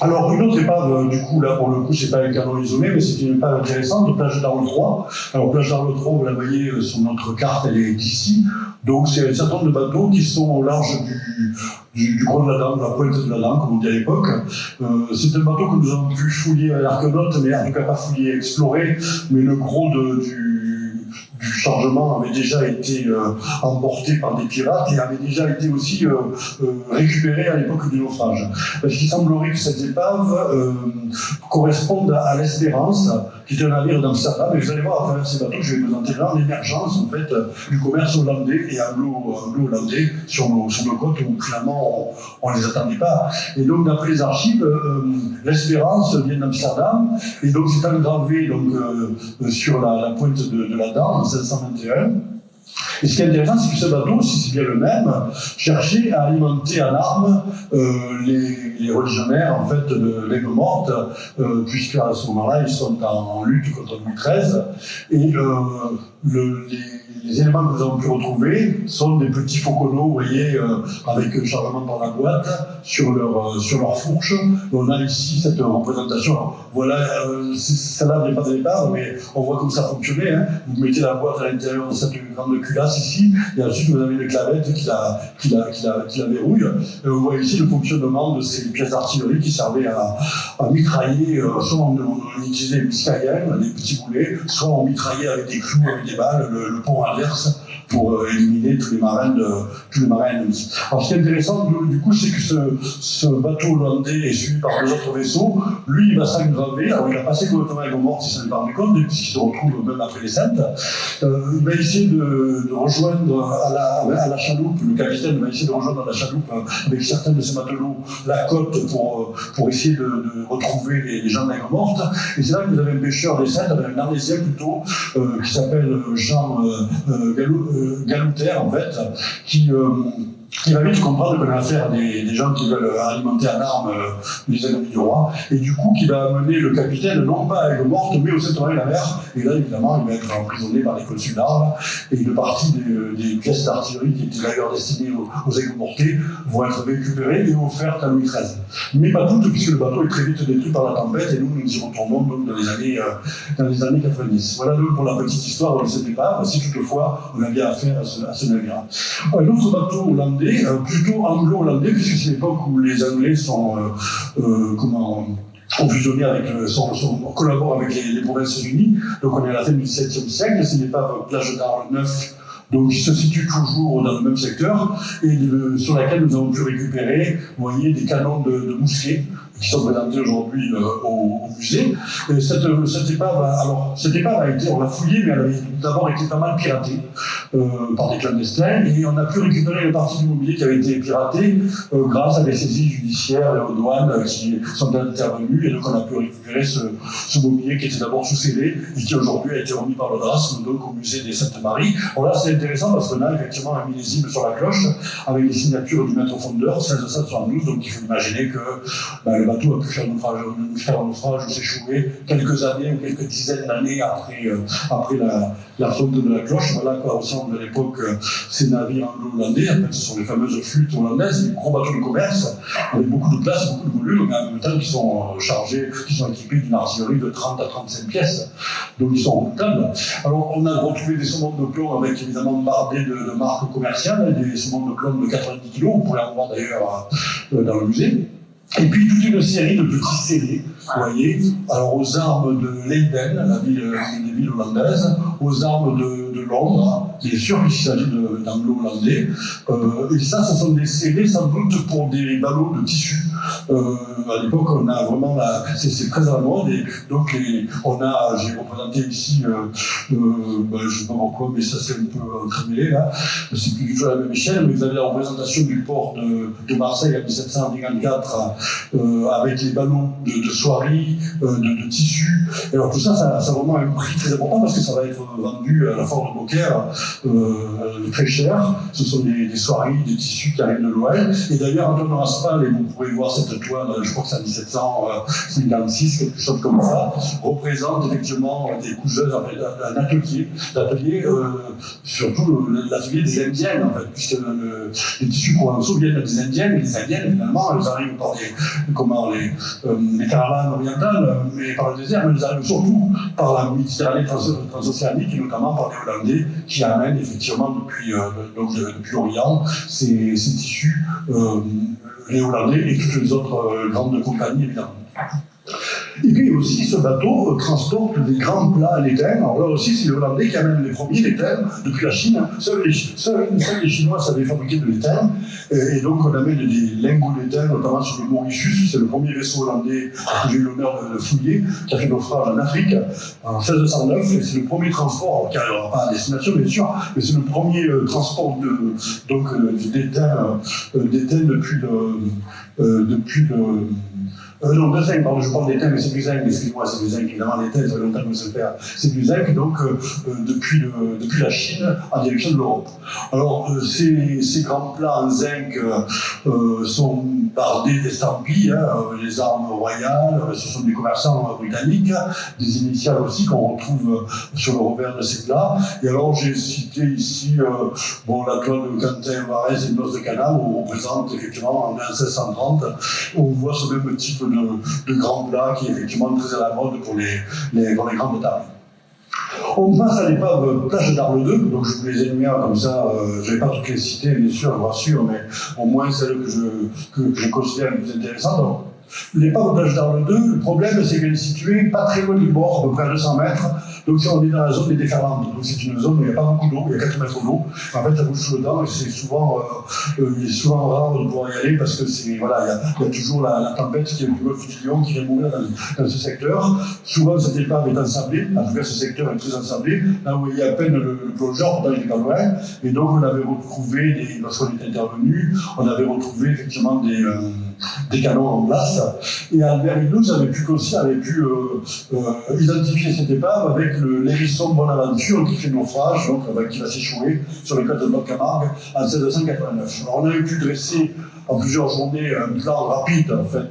Alors, une autre épave, du coup, là, pour le coup, c'est pas un canon isolé, mais c'est une épave intéressante, plage d'Arles 3. Alors, plage d'Arles 3, vous la voyez sur notre carte, elle est ici. Donc, c'est un certain nombre de bateaux qui sont au large du Gros de la Dent, de la pointe de la Dent, comme on dit à l'époque. C'est un bateau que nous avons pu fouiller à l'Arquenote, mais en tout cas pas fouiller, explorer, mais le gros du chargement avait déjà été emporté par des pirates et avait déjà été aussi récupéré à l'époque du naufrage. Parce qu'il semblerait que cette épave corresponde à l'Espérance, qui est un navire d'Amsterdam, et vous allez voir à travers ces bateaux que je vais présenter là l'émergence en fait du commerce hollandais et anglo-hollandais sur nos côtes où finalement on ne les attendait pas. Et donc d'après les archives, l'Espérance vient d'Amsterdam et donc c'est engravé donc, sur la pointe de la Dent en 1721. Et ce qui est intéressant, c'est que ce bateau, si c'est bien le même, cherchait à alimenter en armes les religionnaires en fait, de l'Aigues-Mortes, puisqu'à ce moment-là, ils sont en lutte contre Louis XIII. Et les éléments que nous avons pu retrouver sont des petits fauconneaux, vous voyez, avec un chargement par la boîte sur leur fourche. On a ici cette représentation. Alors, voilà, celle-là n'est pas de l'épave, mais on voit comme ça fonctionnait. Hein. Vous mettez la boîte à l'intérieur de cette grande culasse ici, et ensuite vous avez une clavette qui la verrouille. Et vous voyez ici le fonctionnement de ces pièces d'artillerie qui servaient à mitrailler, soit on utilisait les biscayens, les petits boulets, soit on mitraillait avec des clous, avec des balles, le pont inverse pour éliminer tous les marins ennemis. Alors ce qui est intéressant du coup, c'est que ce bateau hollandais est suivi par deux autres vaisseaux. Lui, il va s'engraver. Alors il a passé complètement à Aigues-Mortes, il s'en est pas rendu compte, puisqu'il se retrouve même après les Saintes. Il va essayer de rejoindre à la chaloupe, le capitaine va essayer de rejoindre à la chaloupe avec certains de ses matelots la côte pour essayer de retrouver les gens d'Aigues-Mortes. Et c'est là que vous avez un pêcheur des Saintes, un Arlésien plutôt, qui s'appelle Jean Galouter, en fait, qui va vite comprendre qu'on a affaire à des gens qui veulent alimenter en armes les ennemis du roi, et du coup qui va amener le capitaine non pas à Aigues-Mortes mais au Sainte-Marie-la-Mer, et là évidemment il va être emprisonné par les consuls d'Arles, et une partie des pièces d'artillerie qui étaient d'ailleurs destinées aux Aigues-Mortais vont être récupérées et offertes à Louis XIII. Mais pas toutes, puisque le bateau est très vite détruit par la tempête, et nous y retournons donc dans les années 90. Voilà donc pour la petite histoire de cette épave, si toutefois on a bien affaire à ce navire. L'autre bateau hollandais, plutôt anglo-hollandais, puisque c'est l'époque où les Anglais ont fusionné collaborent avec les Provinces-Unies. Donc on est à la fin du XVIIe siècle, c'est l'épave plage d'Arles 9, donc qui se situe toujours dans le même secteur, et sur laquelle nous avons pu récupérer, vous voyez, des canons de mousquets qui sont présentés aujourd'hui au musée. Et cette épave a été, on l'a fouillée, mais elle avait d'abord été pas mal piratée par des clandestins, et on a pu récupérer une partie du mobilier qui avait été piraté grâce à des saisies judiciaires et aux douanes qui sont intervenues, et donc on a pu récupérer ce mobilier qui était d'abord sous scellé et qui aujourd'hui a été remis par le Drasme, donc au musée des Saintes-Maries. Alors là, c'est intéressant parce qu'on a effectivement un millésime sur la cloche avec les signatures du maître fondeur, 1672, donc il faut imaginer que le bateau a pu faire un naufrage ou s'échouer quelques années ou quelques dizaines d'années après la fonte de la cloche. Voilà à quoi ressemblent à l'époque ces navires anglo-hollandais. En fait, ce sont les fameuses flûtes hollandaises, des gros bateaux de commerce avec beaucoup de place, beaucoup de volume, mais en même temps qui sont chargés, qui sont équipés d'une artillerie de 30 à 35 pièces. Donc ils sont redoutables. Alors on a retrouvé des saumons de plomb avec évidemment bardés de marques commerciales, des saumons de plomb de 90 kg, vous pourrez en voir d'ailleurs dans le musée. Et puis toute une série de petits scellés, vous voyez, alors aux armes de Leiden, des villes hollandaises, aux armes de Londres, bien sûr, puisqu'il s'agit d'anglo-hollandais. Et ça, ce sont des scellés sans doute pour des ballots de tissu. À l'époque, on a vraiment c'est très à la mode, et donc j'ai représenté ici, je ne sais pas pourquoi, mais ça c'est un peu trémélé là, c'est plus du tout à la même échelle, mais vous avez la représentation du port de Marseille en 1754 avec les ballons de soierie, de tissu. Et alors tout ça, ça a vraiment un prix très important parce que ça va être vendu à la Foire de Beaucaire très cher. Ce sont des soieries, des tissus qui arrivent de l'Ouest. Et d'ailleurs, Antoine Raspail, et vous pourrez voir cette toile, je crois que c'est en 1756, quelque chose comme ça, représente effectivement des couseuses, un atelier, surtout l'atelier des Indiennes, en fait, puisque les tissus provençaux viennent des Indiennes, et les Indiennes, finalement, elles arrivent par les caravanes orientales, mais par le désert, mais elles arrivent surtout par la Méditerranée transocéanique, et notamment par les Hollandais, qui amènent effectivement depuis l'Orient ces tissus, les Hollandais et toutes les autres grandes compagnies, évidemment. Et puis aussi, ce bateau transporte des grands plats à l'étain. Alors là aussi, c'est les Hollandais qui amènent les premiers l'étain depuis la Chine. Seuls les Chinois savaient fabriquer de l'étain. Et donc, on amène des lingots d'étain, notamment sur le Mauritius. C'est le premier vaisseau hollandais que j'ai eu l'honneur de fouiller, qui a fait naufrage en Afrique en 1609. Et c'est le premier transport, qui n'arrivera pas à destination, bien sûr, mais c'est le premier transport d'étain depuis le. Non, de zinc, pardon, je parle d'étain, mais c'est du zinc, excuse-moi, c'est du zinc, évidemment, l'étain, ça fait longtemps que je sais le faire. C'est du zinc, donc, depuis la Chine, en direction de l'Europe. Alors, ces grands plats en zinc sont bardés d'estampilles, les armes royales, ce sont des commerçants britanniques, des initiales aussi qu'on retrouve sur le revers de ces plats. Et alors, j'ai cité ici, la toile de Quentin Varese et une noce de Cana, où on représente effectivement, en 1630, on voit ce même type de grands plats qui est effectivement très à la mode pour les grandes tables. On passe à l'épave plage d'Arles 2, donc je vous les énumère comme ça, je ne vais pas toutes les citer bien sûr, je vous rassure, mais au moins celles que je considère les plus intéressantes. Donc, l'épave plage d'Arles 2, le problème c'est qu'elle est située pas très loin du bord, à peu près à 200 mètres, donc on est dans la zone des déferlantes, donc c'est une zone où il n'y a pas beaucoup d'eau, il y a 4 mètres d'eau, en fait ça bouge tout le temps et c'est souvent, il est souvent rare de pouvoir y aller parce que il y a toujours la tempête qui est le golfe du Lion qui vient mourir dans ce secteur. Souvent cette épave est ensablée, en tout cas ce secteur est très ensablé, là où il y a à peine le plongeur, pourtant il n'est pas loin, et donc on avait retrouvé, lorsqu'on est intervenu, on avait retrouvé effectivement des canons en place, et Albert Hinouz avait pu identifier cette épave avec l'hérisson Bonaventure qui fait naufrage, donc qui va s'échouer sur les côtes de Camargue en 1689. Alors on avait pu dresser en plusieurs journées un plan rapide en fait,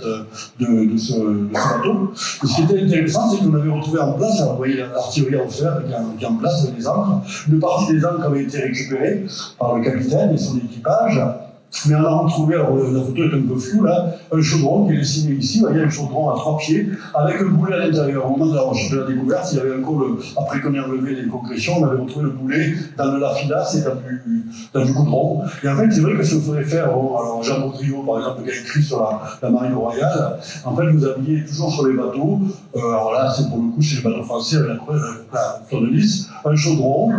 de ce bateau. Et ce qui était intéressant, c'est qu'on avait retrouvé en place, alors, vous voyez l'artillerie en fer qui est en place avec les ancres. Une partie des ancres avait été récupérée par le capitaine et son équipage. Mais on a retrouvé, alors la photo est un peu floue là, un chaudron qui est dessiné ici, vous voyez un chaudron à 3 pieds, avec un boulet à l'intérieur. Au moment de la découverte, il y avait encore, après qu'on ait enlevé les concrétions, on avait retrouvé le boulet dans la filasse et dans du goudron. Et en fait, c'est vrai que si on faudrait faire, alors Jean Baudriot par exemple, qui a écrit sur la marine royale, en fait, vous aviez toujours sur les bateaux, alors là, c'est pour le coup, c'est les bateaux français avec la fleur de lys, un chaudron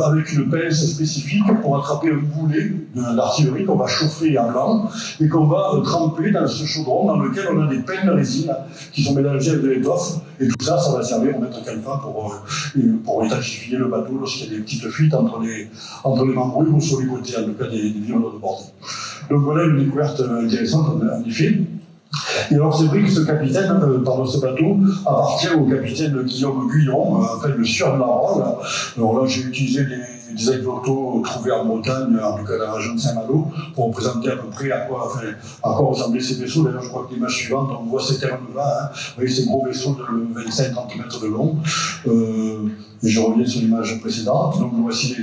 avec une pince spécifique pour attraper un boulet d'artillerie qu'on va chauffer à blanc et qu'on va tremper dans ce chaudron dans lequel on a des peines de résine qui sont mélangées avec de l'étoffe et tout ça, ça va servir au maître calfin pour étachifier le bateau lorsqu'il y a des petites fuites entre les membres ou sur les côtés, en tout cas des violons de bord. Donc voilà une découverte intéressante en effet. Et alors c'est vrai que ce capitaine, ce bateau, appartient au capitaine Guillaume Guyon, le sieur de la Rolle. Alors là j'ai utilisé des agriculteurs trouvés en Bretagne, en tout cas dans la région de Saint-Malo, pour représenter à peu près à quoi ressemblaient ces vaisseaux. D'ailleurs je crois que l'image suivante, on voit ces terrains-là, vous voyez ces gros vaisseaux de 25-30 mètres de long. Et je reviens sur l'image précédente. Donc voici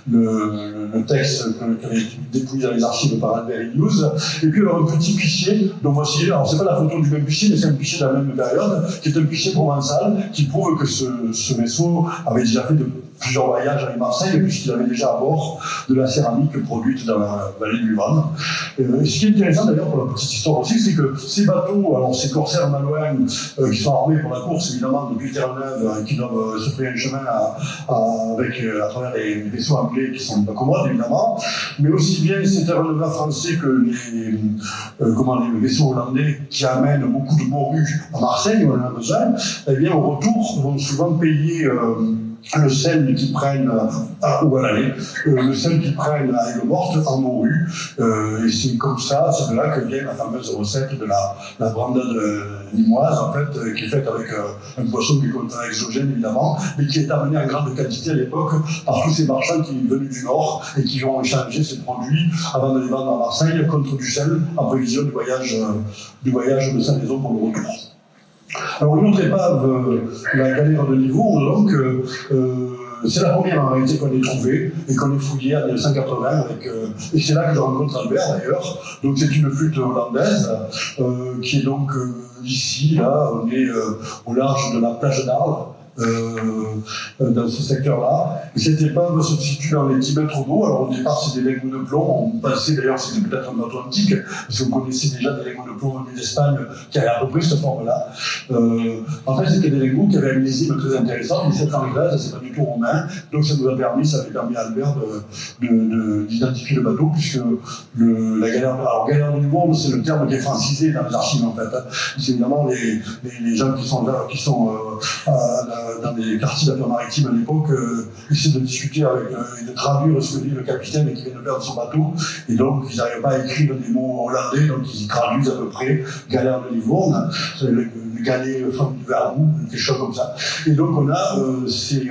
le texte qui avait été dépouillé dans les archives par Albert Hinouz. Et puis alors un petit pichier, donc voici, alors c'est pas la photo du même pichier, mais c'est un pichier de la même période, qui est un pichier provençal, qui prouve que ce vaisseau avait déjà fait plusieurs voyages avec Marseille, puisqu'il avait déjà à bord de la céramique produite dans la vallée du Luvan. Ce qui est intéressant d'ailleurs pour la petite histoire aussi, c'est que ces bateaux, alors ces corsaires malouins qui sont armés pour la course évidemment depuis Terre-Neuve, qui doivent se frayer un chemin à travers les vaisseaux anglais qui sont pas commodes évidemment, mais aussi bien ces Terre-Neuve français que les vaisseaux hollandais qui amènent beaucoup de morues à Marseille, on en a besoin, eh bien au retour vont souvent payer le sel qu'ils prennent le sel qu'ils prennent à Aigues-Mortes en morue, et c'est comme ça, c'est de là que vient la fameuse recette de la brandade limoise, en fait, qui est faite avec un poisson qui est exogène évidemment, mais qui est amené en grande quantité à l'époque par tous ces marchands qui venaient du Nord et qui vont échanger ces produits avant de les vendre à Marseille contre du sel en prévision du voyage de Salaison pour le retour. Alors une autre épave, la galère de Livourne, donc, c'est la première en réalité qu'on ait trouvée et qu'on ait fouillée en 1980 et c'est là que je rencontre Albert d'ailleurs. Donc c'est une flûte hollandaise qui est donc ici, là, on est au large de la plage d'Arles. Dans ce secteur-là. Et cette épave se situe dans les 10 mètres d'eau. Alors au départ, c'est des lingots de plomb. On pensait d'ailleurs que c'était peut-être un bateau antique, parce qu'on connaissait déjà des lingots de plomb venus d'Espagne qui avaient à peu près cette forme-là. En fait, c'était des lingots qui avaient un millésime très intéressant, 17 anglaise, c'est pas du tout romain. Donc ça avait permis à Albert d'identifier le bateau, puisque la galère de Livourne, c'est le terme qui est francisé dans les archives en fait. C'est évidemment les gens qui sont là, qui sont dans les quartiers d'affaires maritimes à l'époque, essaient de discuter et de traduire ce que dit le capitaine et qui vient de perdre son bateau. Et donc, ils n'arrivent pas à écrire des mots hollandais, donc ils traduisent à peu près galère de Livourne, le galet femme du Vernou, quelque chose comme ça. Et donc, on a ces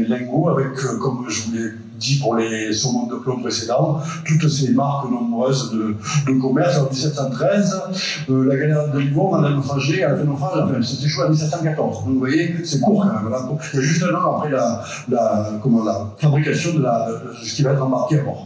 lingots avec, comme je vous l'ai dit pour les saumons de plomb précédents, toutes ces marques nombreuses de commerce. En 1713, la galère de Livourne, elle a naufragé, elle a fait naufrage, enfin, c'était échoué en 1714. Donc vous voyez, c'est court quand même. Il y a juste un an après la fabrication de ce qui va être embarqué à bord.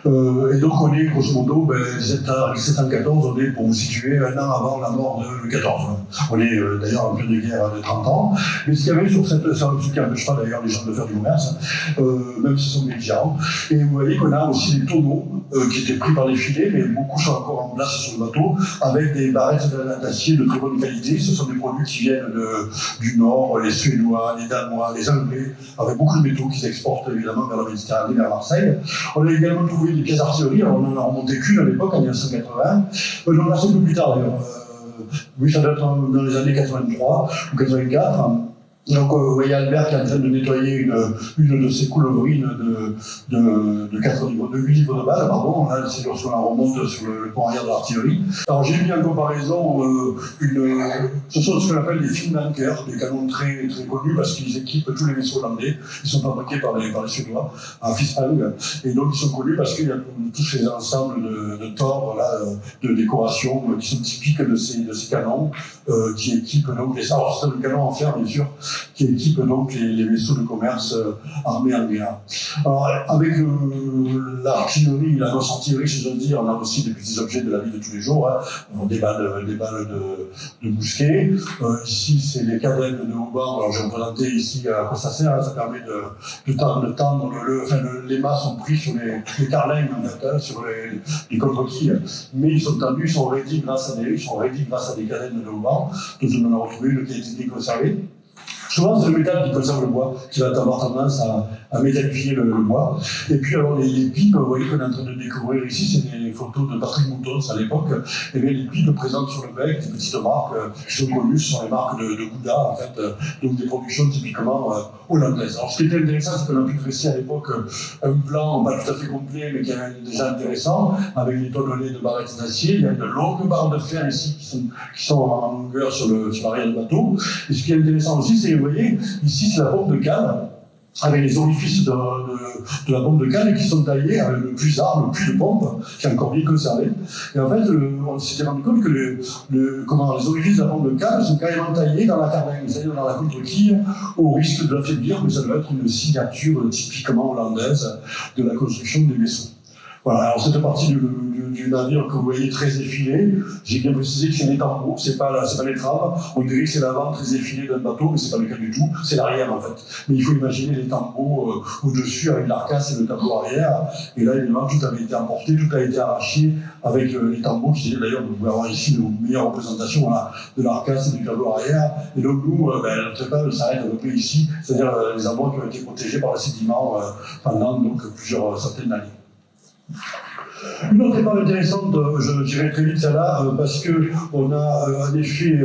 Et donc on est grosso modo, 1714, on est, pour vous situer, un an avant la mort de Louis XIV. On est d'ailleurs en pleine guerre de 30 ans. Mais ce qu'il y avait sur ce qui n'empêche pas d'ailleurs les gens de faire du commerce, même s'ils sont belligérants. Et vous voyez qu'on a aussi des tonneaux qui étaient pris par les filets, mais beaucoup sont encore en place sur le bateau, avec des barrettes d'acier de très bonne qualité. Ce sont des produits qui viennent du Nord, les Suédois, les Danois, les Anglais, avec beaucoup de métaux qu'ils exportent évidemment vers la Méditerranée, vers Marseille. On a également trouvé des pièces d'artillerie, alors on en a remonté qu'une à l'époque, en 1980. On en a assez peu plus tard d'ailleurs. Oui, ça doit être dans les années 83 ou 84. Donc, vous voyez Albert qui est en train de nettoyer une de ces coulevrines de 8 livres de balles, pardon. Là, c'est lorsqu'on la remonte sur le pont arrière de l'artillerie. Alors, j'ai mis en comparaison ce sont ce qu'on appelle des Finlanker, des canons très, très connus parce qu'ils équipent tous les vaisseaux hollandais. Ils sont fabriqués par les Suédois à Fispang. Et donc, ils sont connus parce qu'il y a tous ces ensembles de tors, là, de décoration qui sont typiques de ces canons, qui équipent donc les alors, c'est un canon en fer, bien sûr, qui équipe donc les vaisseaux de commerce armés en guerre. Alors, avec l'artillerie, la grosse artillerie, si j'ose dire, on a aussi des petits objets de la vie de tous les jours, hein. Des balles de mousquet. Ici, c'est les cadrennes de haubans. Alors, je vais vous présenter ici à quoi ça sert. Hein. Ça permet de tendre les mâts sont pris sur les carlins, en fait, hein, sur les contrequilles, mais ils sont tendus, ils sont raidis grâce à des cadrennes de haubans. Donc, on en a retrouvé une qui a été conservée. Souvent, c'est le métal qui conserve le bois, qui va avoir tendance à métallifier le bois. Et puis, alors, les pipes, vous voyez qu'on est en train de découvrir ici, c'est des photos de Patrick Mouton à l'époque. Et bien, les pipes présentent sur le bec des petites marques qui sont connues, ce sont les marques de Gouda, en fait, donc des productions typiquement hollandaises. Alors, ce qui était intéressant, c'est qu'on a pu dresser à l'époque un plan, pas tout à fait complet, mais qui est déjà intéressant, avec des tonnelets de barrettes d'acier. Il y a de longues barres de fer ici qui sont en longueur sur l'arrière du bateau. Et ce qui est intéressant aussi, c'est, vous voyez, ici, c'est la pompe de cale, avec les orifices de la pompe de cale qui sont taillés avec le puisard, le puits de pompe, qui est encore bien conservé. Et en fait, on s'était rendu compte que les orifices de la pompe de cale sont carrément taillés dans la carlingue, c'est-à-dire dans la contrequille, au risque de l'affaiblir, mais ça doit être une signature typiquement hollandaise de la construction des vaisseaux. Voilà, alors cette partie du navire que vous voyez très effilé, j'ai bien précisé que c'est les tambours, c'est pas l'étrave. On dirait que c'est l'avant très effilé d'un bateau, mais c'est pas le cas du tout, c'est l'arrière en fait. Mais il faut imaginer les tambours au-dessus avec l'arcasse et le tableau arrière. Et là, évidemment, tout avait été emporté, tout a été arraché avec les tambours, qui d'ailleurs, vous pouvez avoir ici une meilleure représentation de l'arcasse et du tableau arrière. Et donc nous, notre épave s'arrête à peu près ici, c'est-à-dire les endroits qui ont été protégés par le sédiment pendant donc plusieurs centaines d'années. Une autre épave intéressante, je dirais très vite celle-là, parce qu'on a un effet.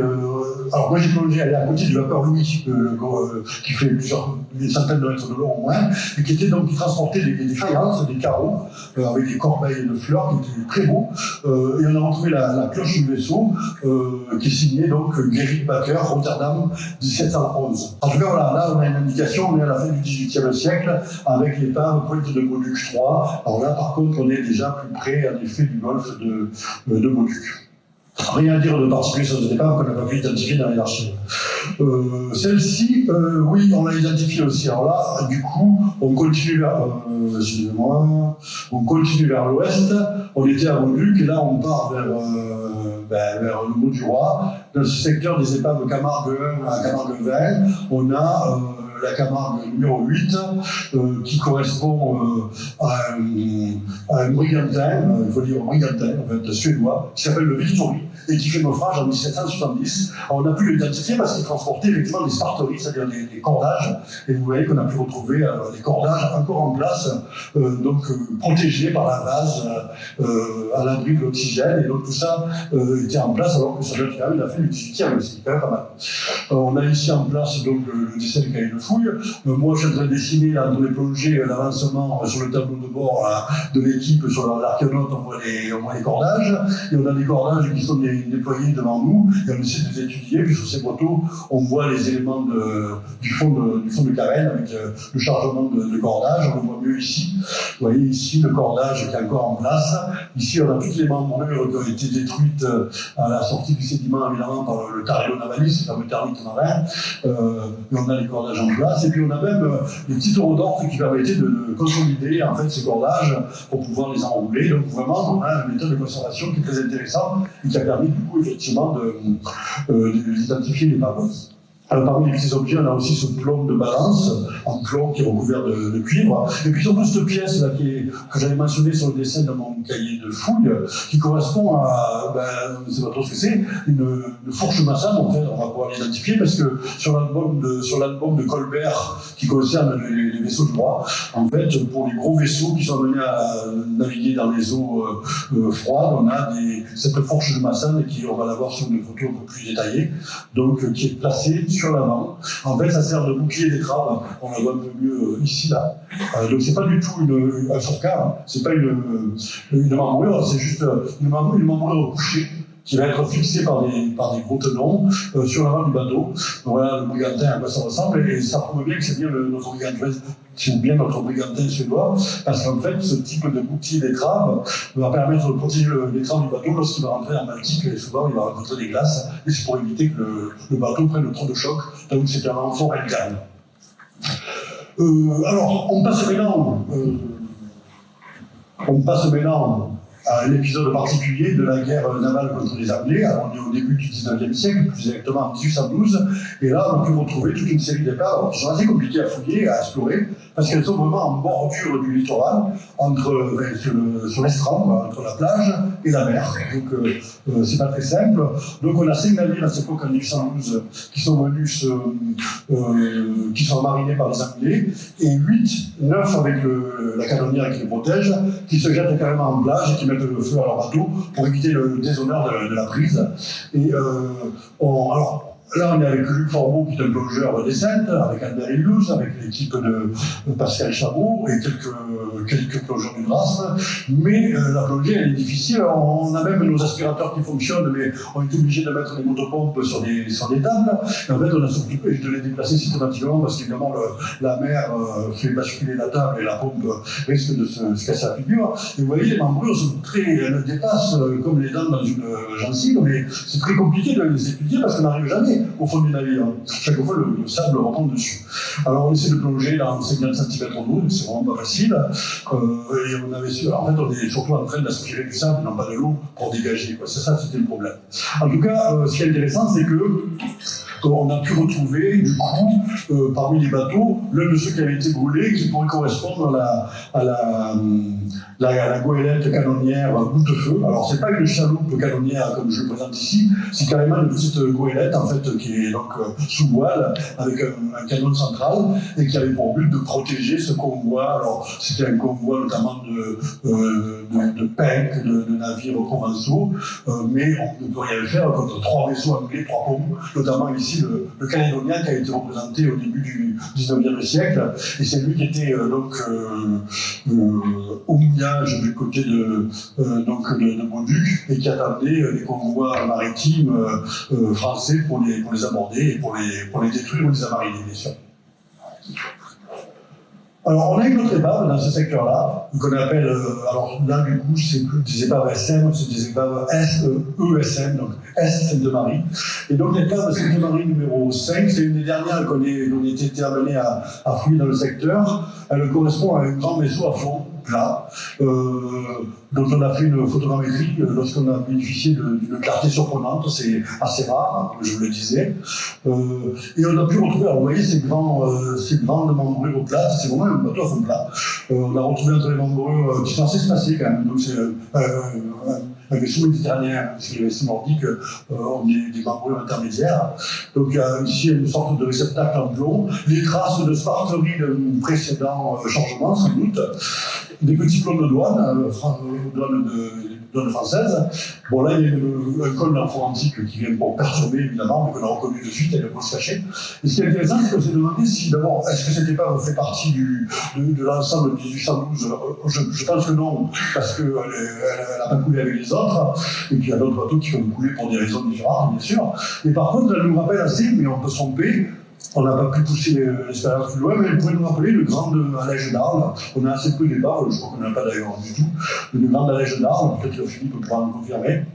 Alors, moi j'ai plongé, elle est à côté du vapeur Louis, qui fait des centaines de mètres de long au moins, et qui transportait des faïences, des carreaux, avec des corbeilles de fleurs qui étaient très beaux. Et on a retrouvé la cloche du vaisseau, qui est signée donc Gerrit Bakker, Rotterdam, 1711. En tout cas, voilà, là on a une indication, on est à la fin du XVIIIe siècle, avec l'épave Pointe de Moduc 3. Alors là, par contre, on est déjà plus près, en effet, du golfe de Moduc. Rien à dire de particulier sur cette épave qu'on n'a pas pu identifier dans les archives. Celle-ci, oui, on l'a identifiée aussi. Alors là, du coup, on continue vers, on continue vers l'ouest. On était à Moduc et là, on part vers le Mont du Roi. Dans ce secteur des épaves Camargue 1 à Camargue 20, on a la Camargue numéro 8, qui correspond à un brigantin, il faut dire un brigantin, en fait, suédois, qui s'appelle le Victory, et qui fait naufrage en 1770. Alors, on a pu l'identifier parce qu'il transportait effectivement des sparteries, c'est-à-dire des cordages, et vous voyez qu'on a pu retrouver les cordages encore en place, protégés par la base, à l'abri de l'oxygène, et donc tout ça était en place, alors que ça doit être quand même la fin du 18e, c'est quand même pas mal. On a ici en place donc, le dessin du cahier de fouille. Moi, je suis en train de dessiner là, dans les plongées l'avancement sur le tableau de bord là, de l'équipe sur l'archéonaute, on voit les cordages, et on a des cordages qui sont déployés devant nous, et on essaie de les étudier, puis sur ces photos, on voit les éléments du fond de carène avec le chargement de cordage, on le voit mieux ici. Vous voyez ici le cordage qui est encore en place. Ici, on a toutes les membrures qui ont été détruites à la sortie du sédiment, évidemment, par le Tarion navalis, c'est comme le termite marin. Et on a les cordages en place. Et puis, on a même des petits taureaux d'orque qui permettaient de consolider en fait, ces cordages pour pouvoir les enrouler. Donc, vraiment, on a une méthode de conservation qui est très intéressante et qui a permis, du coup, effectivement, d'identifier les pavos. Alors, parmi les petits objets, on a aussi ce plomb de balance, en plomb qui est recouvert de cuivre. Et puis surtout cette pièce là, que j'avais mentionnée sur le dessin dans mon cahier de fouille, qui correspond à, je ne sais pas trop ce que c'est, une fourche maçonne, en fait, on va pouvoir l'identifier, parce que sur l'album de Colbert, qui concerne les vaisseaux du roi, en fait, pour les gros vaisseaux qui sont amenés à naviguer dans les eaux froides, on a cette fourche de maçonne, qui, on va la voir sur une photo un peu plus détaillée, donc qui est placée sur l'avant. En fait, ça sert de bouclier d'étrave. On la voit un peu mieux ici, là. Donc, c'est pas du tout un fourcade, c'est pas une membrure, c'est juste une membrure couchée qui va être fixée par des gros tenons sur l'avant du bateau. Donc, voilà le brigantin à quoi ça ressemble, et ça prouve bien que c'est bien notre brigantin suédois, parce qu'en fait, ce type de bouclier d'étrave va permettre de protéger l'étrave du bateau lorsqu'il va rentrer en Baltique, et souvent il va rencontrer des glaces, et c'est pour éviter que le bateau prenne trop de choc, donc c'est un renfort interne. Alors, on passe maintenant à un épisode particulier de la guerre navale contre les Anglais. Alors, on est au début du 19e siècle, plus exactement en 1812, et là, on a pu retrouver toute une série d'épaves qui sont assez compliquées à fouiller, à explorer, parce qu'elles sont vraiment en bordure du littoral, sur l'estrande, entre la plage et la mer. Donc, c'est pas très simple. Donc, on a 5 navires à cette époque, en 1812, qui sont venus qui sont marinés par les Anglais, et 9 avec la canonnière qui les protège, qui se jettent carrément en plage et qui mettent le feu à leur bateau pour éviter le déshonneur de la prise. Et alors, là, on est avec Luc Formeau, qui est un plongeur des Saintes, avec Albert Illouz, avec l'équipe de Pascal Chabot et quelques plongeurs du Drasme. Mais la plongée, elle est difficile. On a même nos aspirateurs qui fonctionnent, mais on est obligé de mettre des motopompes sur des tables. Et en fait, on a surtout de les déplacer systématiquement parce qu'évidemment, la mer fait basculer la table et la pompe risque de se casser la figure. Et vous voyez, les membrures sont elles dépassent comme les dents dans une gencive, mais c'est très compliqué de les étudier parce qu'on n'arrive jamais au fond du navire. Chaque fois, le sable retombe dessus. Alors, on essaie de plonger dans 50 cm d'eau, c'est vraiment pas facile. Et on avait en fait, on est surtout en train d'aspirer du sable, non pas de l'eau, pour dégager. C'est ça, c'était le problème. En tout cas, ce qui est intéressant, c'est que on a pu retrouver, du coup, parmi les bateaux, l'un de ceux qui avait été brûlé, qui pourrait correspondre à la goélette canonnière bout de feu. Alors, c'est pas une chaloupe canonnière comme je le présente ici, c'est carrément une petite goélette, en fait, qui est donc sous voile, avec un canon central, et qui avait pour but de protéger ce convoi. Alors, c'était un convoi notamment de penques, de navires provençaux, mais on ne peut rien faire contre 3 vaisseaux anglais, 3 ponts, notamment ici le Calédonien qui a été représenté au début du 19e siècle, et c'est lui qui était au mouillage du côté de Bauduc et qui attendait les convois maritimes français pour les aborder et pour les détruire ou les amariner, bien sûr. Alors, on a une autre épave dans ce secteur-là, qu'on appelle, alors là, du coup, c'est plus des épaves SM, c'est des épaves ESM, donc Est-Sainte-Marie. Et donc, l'épave Sainte-Marie numéro 5, c'est une des dernières qu'on a été amené à fouiller dans le secteur. Elle correspond à un grand vaisseau à fond plat, dont on a fait une photogrammétrie lorsqu'on a bénéficié d'une clarté surprenante, c'est assez rare, comme je vous le disais. Et on a pu retrouver, alors vous voyez, ces grandes membrures plates, c'est vraiment un bateau à fond plat. On a retrouvé entre les membrures qui sont assez espacées quand même, donc c'est un vaisseau méditerranéen, parce que les vaisseaux nordiques ont des membrures intermédiaires. Donc il y a ici une sorte de réceptacle en plomb, les traces de sparterie d'un précédent changement, sans doute, des petits plombs de douane, douane française. Bon, là, il y a un col informatique qui vient pour perturber, évidemment, mais qu'on a reconnu de suite, elle peut se cacher. Et ce qui est intéressant, c'est qu'on s'est demandé si, d'abord, est-ce que cette épave fait partie de l'ensemble de 1812 ? Je pense que non, parce qu'elle n'a pas coulé avec les autres, et puis il y a d'autres bateaux qui ont coulé pour des raisons différentes, bien sûr. Mais par contre, elle nous rappelle assez, mais on peut se tromper. On n'a pas pu pousser l'expérience plus loin, mais elle pourrait nous rappeler le grand allège d'Arles. On a assez peu d'épaves, je crois qu'on n'en a pas d'ailleurs du tout. Le grand allège d'Arles, peut-être que Philippe pourra nous confirmer.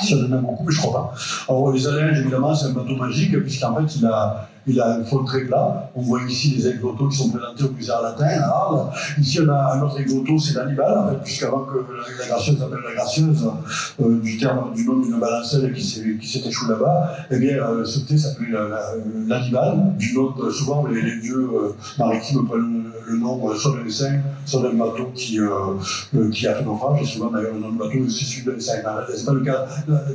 Si on en a beaucoup, mais je ne crois pas. Alors, les allèges, évidemment, c'est un bateau magique, puisqu'en fait, il a un fond très plat. On voit ici les aiglotos qui sont présentés au musée Arlatin, à Arles. Ici, on a un autre aigloto, c'est l'Hannibal, en fait, puisqu'avant que la gracieuse s'appelle la gracieuse, du nom d'une balancelle qui s'est échouée là-bas, eh bien, ce thé s'appelait l'Hannibal, du nom, souvent, les dieux maritimes prennent le nom soit d'un saint, soit d'un bateau qui a fait naufrage, et souvent, d'ailleurs, le nom du bateau, c'est celui d'un saint. C'est pas le cas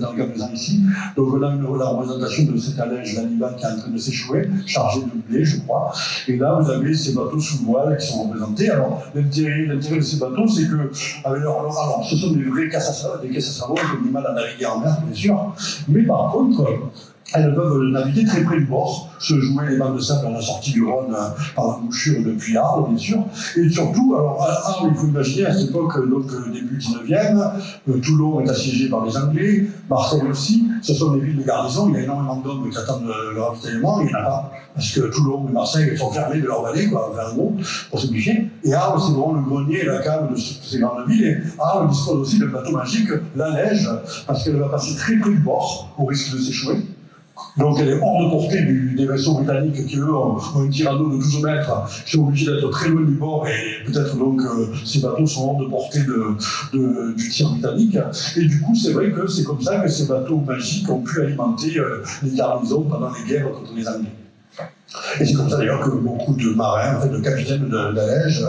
dans le cas présent ici. Donc, on a la représentation de cet allège, l'Hannibal, qui est en train de s'échouer, chargé de blé, je crois. Et là, vous avez ces bateaux sous voile qui sont représentés. Alors, l'intérêt de ces bateaux, c'est que, alors, ce sont des vrais caisses à savon, qui ont du mal à naviguer en mer, bien sûr. Mais par contre, elles peuvent naviguer très près du bord, se jouer les bancs de sable à la sortie du Rhône par la bouchure depuis Arles, bien sûr. Et surtout, alors à Arles, il faut imaginer, à cette époque, donc début 19e, Toulon est assiégé par les Anglais, Marseille aussi, ce sont des villes de garnison, il y a énormément d'hommes qui attendent le ravitaillement, il n'y en a pas, parce que Toulon et Marseille sont fermés de leur vallée, quoi, vers gros, pour simplifier. Et Arles, c'est vraiment le grenier et la cave de ces grandes villes. Et Arles dispose aussi d'un bateau magique, la Neige, parce qu'elle va passer très près du bord, au risque de s'échouer. Donc elle est hors de portée des vaisseaux britanniques qui, eux, ont un tirant d'eau de 12 mètres, qui sont obligés d'être très loin du bord, et peut-être donc ces bateaux sont hors de portée du tir britannique. Et du coup, c'est vrai que c'est comme ça que ces bateaux magiques ont pu alimenter les garnisons pendant les guerres contre les Anglais. Et c'est comme ça d'ailleurs que beaucoup de marins, en fait, de capitaines d'allège,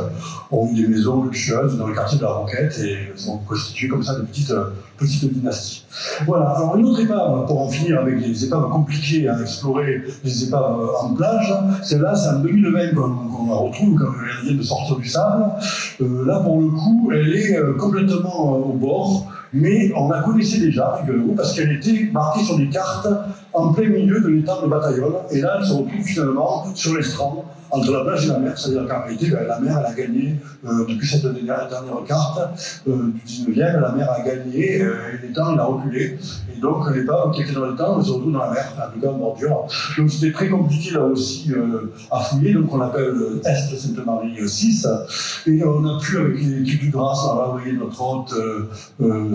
ont eu des maisons luxueuses dans le quartier de la Roquette et sont constituées comme ça de petites dynasties. Voilà, alors une autre épave, pour en finir avec les épaves compliquées à explorer, les épaves en plage, celle-là, c'est en 2020 qu'on la retrouve quand elle vient de sortir du sable. Là, pour le coup, elle est complètement au bord, mais on la connaissait déjà, figurez-vous, parce qu'elle était marquée sur des cartes en plein milieu de l'étang de Bataillon, et là, elle se retrouve finalement sur l'estran, entre la plage et la mer, c'est-à-dire qu'en réalité, la mer, elle a gagné, depuis cette dernière carte du 19e, la mer a gagné, et l'étang, il a reculé, et donc l'épave qui était dans l'étang, elle se retrouve dans la mer, en tout cas en bordure. Donc c'était très compliqué là aussi à fouiller, donc on l'appelle Est Sainte-Marie 6, et on a pu, avec l'équipe du Grasse, là, vous voyez notre hôte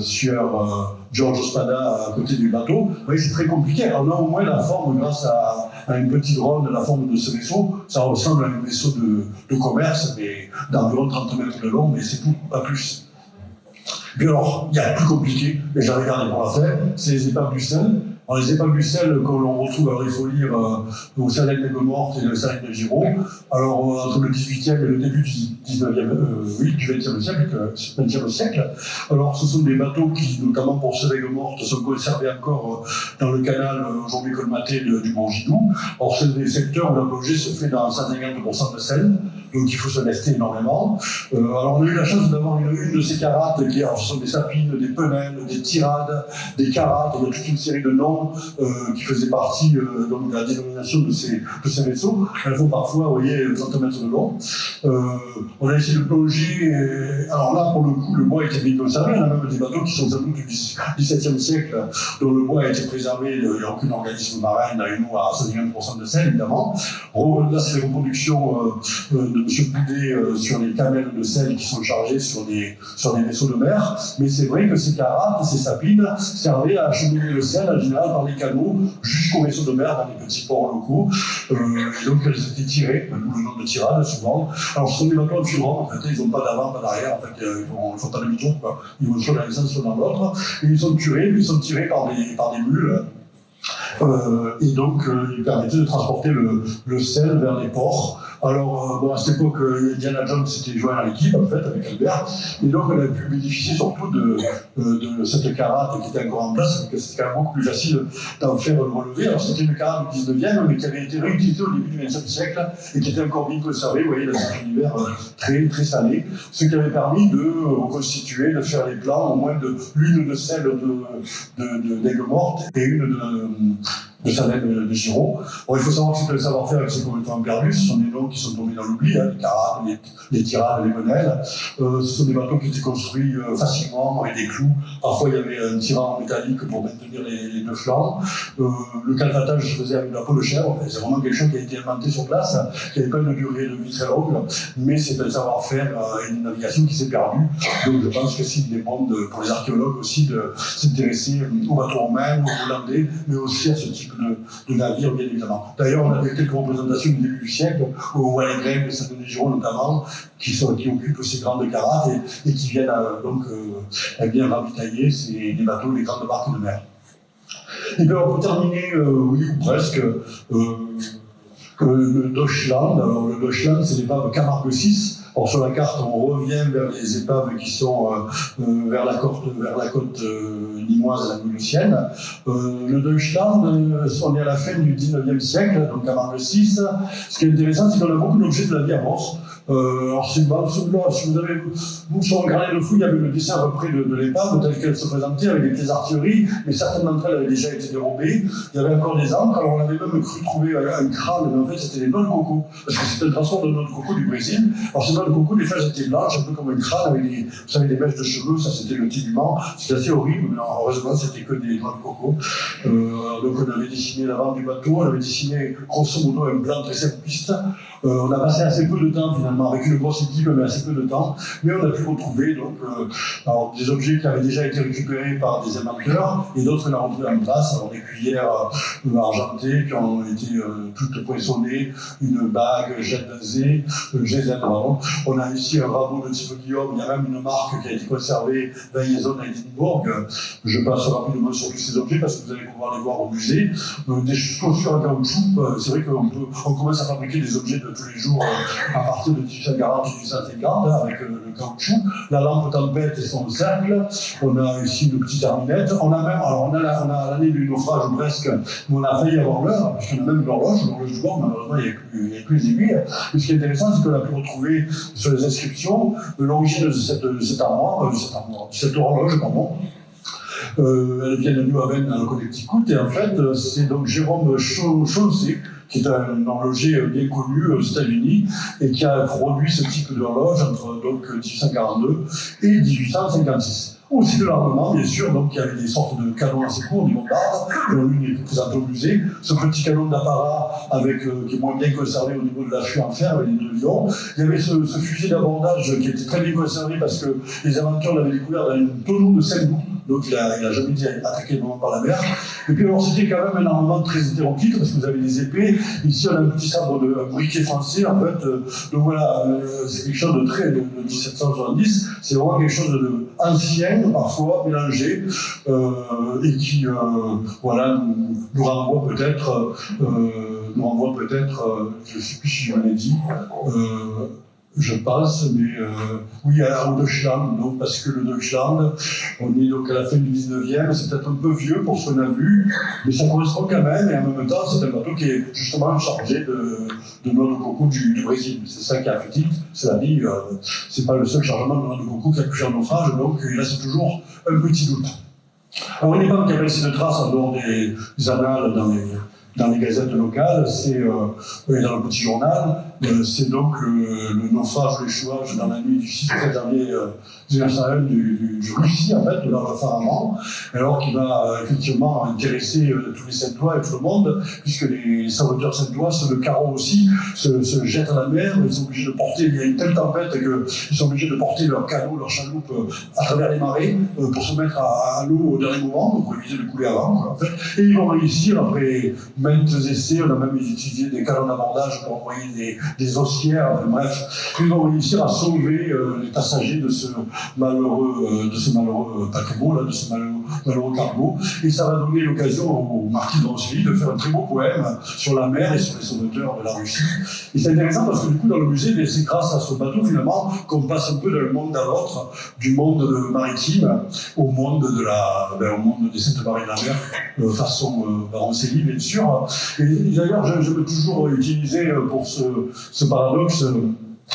sieur George Spada à côté du bateau. Vous voyez, c'est très compliqué. On a au moins la forme, grâce à une petite drone, la forme de ce vaisseau. Ça ressemble à un vaisseau de commerce, mais d'environ 30 mètres de long, mais c'est tout, pas plus. Puis alors, il y a plus compliqué, mais j'avais gardé pour la faire, c'est les épaves du sel. Alors, les épaves du sel que l'on retrouve, alors il faut lire au Salem d'Aigues-Mortes et le Salem de Giraud. Alors, entre le 18e et le début du 19e, du 20e siècle. Alors, ce sont des bateaux qui, notamment pour ceux d'Aigues-Mortes, sont conservés encore dans le canal aujourd'hui colmaté du Mont-Gidou. Or, c'est des secteurs où la plongée se fait dans 150% de sel, donc il faut se lester énormément. Alors, on a eu la chance d'avoir une de ces carates qui ce sont des sapines, des penelles, des tirades, des carates, il y a toute une série de noms qui faisaient partie donc, de la dénomination de ces vaisseaux. Elles font parfois, vous voyez, 30 mètres de long. On a essayé de plonger, alors là, pour le coup, le bois était bien conservé. On a même des bateaux qui sont sans doute du XVIIe siècle, dont le bois a été préservé, il n'y a aucun organisme marin dans une eau à 50% de sel, évidemment. Là, c'est les reproductions de M. Poudet sur les camels de sel qui sont chargés sur des vaisseaux de mer. Mais c'est vrai que ces carates, ces sapines, servaient à acheminer le sel, en général, par les canaux, jusqu'aux vaisseaux de mer, dans les petits ports locaux. Et donc, elles étaient tirées, d'où le nom de tirade, souvent. Alors, ce sont des bateaux en filant, en fait, ils n'ont pas d'avant, pas d'arrière, en fait, ils ne font pas demi-tour, quoi. Ils vont soit dans un sens, soit dans l'autre. Et ils sont tirés par des mules. Et donc, ils permettaient de transporter le sel vers les ports. Alors, bon, à cette époque, Indiana Jones s'était joint à l'équipe, en fait, avec Albert. Et donc, on a pu bénéficier surtout de cette carate qui était encore en place, parce que c'était quand même beaucoup plus facile d'en faire le relevé. Alors, c'était une carate du 19e, mais qui avait été réutilisée au début du XXe siècle et qui était encore bien conservée, vous voyez, dans cet univers très, très salé. Ce qui avait permis de reconstituer, de faire les plans, au moins l'une de celles d'Aigues-Mortes et une de Salem de Giraud. Bon, il faut savoir que c'est un savoir-faire qui s'est complètement perdu. Ce sont des noms qui sont tombés dans l'oubli, les carates, les tirades, les penelles. Ce sont des bateaux qui étaient construits facilement avec des clous. Parfois, il y avait un tirant métallique pour maintenir les deux flancs. Le calfatage se faisait avec de la peau de chèvre. C'est vraiment quelque chose qui a été inventé sur place, qui n'avait pas une durée de vie très longue, mais c'est un savoir-faire et une navigation qui s'est perdue. Donc, je pense que s'il est bon pour les archéologues aussi de s'intéresser aux bateaux romains, aux hollandais, mais aussi à ce type de navire, bien évidemment. D'ailleurs, on a quelques représentations du début du siècle, où on voit les Grecs de Saint-Denis-Giraud notamment, qui occupent ces grandes carates et qui viennent bien ravitailler des bateaux des grandes barques de mer. Et bien, pour terminer, oui, ou presque, le Deutschland. Alors, le Deutschland, c'est l'épave Camargue VI. Or, sur la carte, on revient vers les épaves qui sont vers la côte limoise, la Mulhouse. Le Deutschland, on est à la fin du 19e siècle, donc Camargue VI. Ce qui est intéressant, c'est qu'on a beaucoup d'objets de la vie à mort. Alors, si vous avez sur un carnet de fouilles, il y avait le dessin à peu près de l'épave, telle qu'elle se présentait, avec des pièces d'artillerie, mais certaines d'entre elles avaient déjà été dérobées. Il y avait encore des encres, alors on avait même cru trouver un crâne, mais en fait, c'était des noix de coco, parce que c'était un transport de noix de coco du Brésil. Alors, ces noix de coco, des fois, elles étaient blanches, un peu comme un crâne, avec des mèches de cheveux, ça c'était le tégument. C'était assez horrible, mais non, heureusement, c'était que des noix de coco. Donc, on avait dessiné l'avant du bateau, on avait dessiné grosso modo un plan très simpliste. On a passé assez peu de temps finalement avec une grosse équipe, mais assez peu de temps. Mais on a pu retrouver donc alors, des objets qui avaient déjà été récupérés par des inventeurs et d'autres qu'on a retrouvés en place. Alors des cuillères argentées qui ont été toutes poinçonnées, une bague GZ, pardon. On a ici un rabot de type Guillaume. Il y a même une marque qui a été conservée, Veillezone à Edinburgh. Je passe rapidement sur tous ces objets parce que vous allez pouvoir les voir au musée. Des chaussures en caoutchouc. C'est vrai qu'on commence à fabriquer des objets de tous les jours à partir de 1840-1850 avec le caoutchouc, la lampe tempête et son cercle. On a ici une petite herminette. On a l'année du naufrage presque, mais on a failli avoir l'heure, parce qu'on a même l'horloge du bord, malheureusement il n'y a plus les aiguilles. Mais ce qui est intéressant, c'est qu'on a pu retrouver sur les inscriptions l'origine de cette horloge, pardon. Elle vient de New Haven dans le Connecticut, et en fait, c'est donc Jérôme Chauncey, qui est un horloger bien connu aux États-Unis et qui a produit ce type d'horloge entre donc 1842 et 1856. Aussi de l'armement, bien sûr, donc il y avait des sortes de canons assez courts, des bombardes, l'une est présentée au musée. Ce petit canon d'apparat qui est moins bien conservé au niveau de l'affût en fer avec les deux lions. Il y avait ce fusil d'abordage qui était très bien conservé parce que les inventeurs l'avaient découvert dans une tonneau de 5 loups donc il a jamais été attaqué vraiment par la mer. Et puis alors c'était quand même un armement très hétéroclite, parce que vous avez des épées, ici on a un petit sabre un briquet français, en fait, donc voilà, c'est quelque chose de 1770, c'est vraiment quelque chose d'ancien, parfois mélangé, et qui, voilà, nous renvoie peut-être, je ne sais plus si je l'ai dit, je pense, mais oui, au Deutschland, donc, parce que le Deutschland, on est donc à la fin du 19e, c'est peut-être un peu vieux pour ce qu'on a vu, mais ça correspond quand même, et en même temps, c'est un bateau qui est justement chargé de noix de coco du Brésil. C'est ça qui est affectif, c'est la vie, c'est pas le seul chargement de noix de coco qui a pu faire naufrage, donc il reste toujours un petit doute. Alors, il n'est pas qu'il y avait ces traces en dehors des annales dans les gazettes locales, c'est dans le petit journal, c'est donc le naufrage ou l'échouage dans la nuit du 6 au 7 janvier 1901 du Russie, en fait, de leur pharaon, alors qui va effectivement intéresser tous les Saintois et tout le monde, puisque les sauveteurs saintois, ceux de Caron aussi, se jettent à la mer, ils sont obligés de porter, il y a une telle tempête qu'ils sont obligés de porter leur canot, leur chaloupe à travers les marées pour se mettre à l'eau au dernier moment, pour éviter de couler avant, quoi, en fait. Et ils vont réussir, après maintes essais, on a même utilisé des canons d'abordage pour envoyer des ossières, bref, ils vont réussir à sauver les passagers de ce malheureux paquebot, là, de ce malheureux cargo, et ça va donner l'occasion au marquis de Ronceville de faire un très beau poème sur la mer et sur les sauveteurs de la Russie. Et c'est intéressant parce que du coup, dans le musée, c'est grâce à ce bateau, finalement, qu'on passe un peu d'un monde à l'autre, du monde maritime au monde au monde des Saintes Maries de la Mer, façon Ronceville, bien sûr. Et d'ailleurs, j'aime toujours utiliser pour ce paradoxe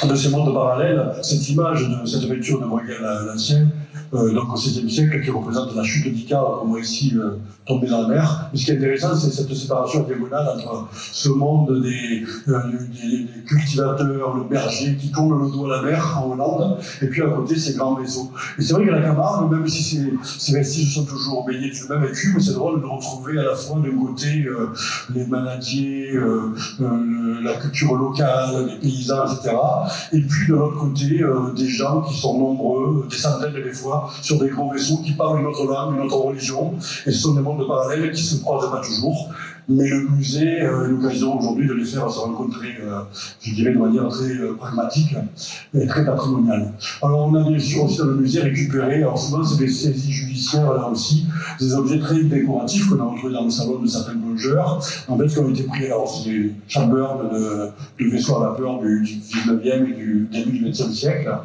de ces mondes parallèles, cette image de cette aventure de Bruegel l'Ancien, donc au XVIe siècle, qui représente la chute d'Icare, comme ici tomber dans la mer. Et ce qui est intéressant, c'est cette séparation diagonale entre ce monde des cultivateurs, le berger qui tourne le dos à la mer en Hollande, et puis à côté ces grands vaisseaux. Et c'est vrai que la Camargue, même si ces vestiges sont toujours baignés du même écume, c'est drôle de retrouver à la fois d'un côté les manadiers, la culture locale, les paysans, etc. Et puis de l'autre côté, des gens qui sont nombreux, des centaines des fois, sur des grands vaisseaux qui parlent une autre langue, une autre religion, et ce sont des mondes parallèles qui se croisent pas toujours. Mais le musée a l'occasion aujourd'hui de les faire se rencontrer, je dirais de manière très pragmatique et très patrimoniale. Alors on a bien sûr aussi dans le musée récupéré, alors souvent c'est des saisies judiciaires là aussi, des objets très décoratifs qu'on a retrouvés dans le salon de certains plongeurs, en fait qui ont été pris, alors c'est des chambers de vaisseaux à vapeur du 19e et du début du 20e siècle,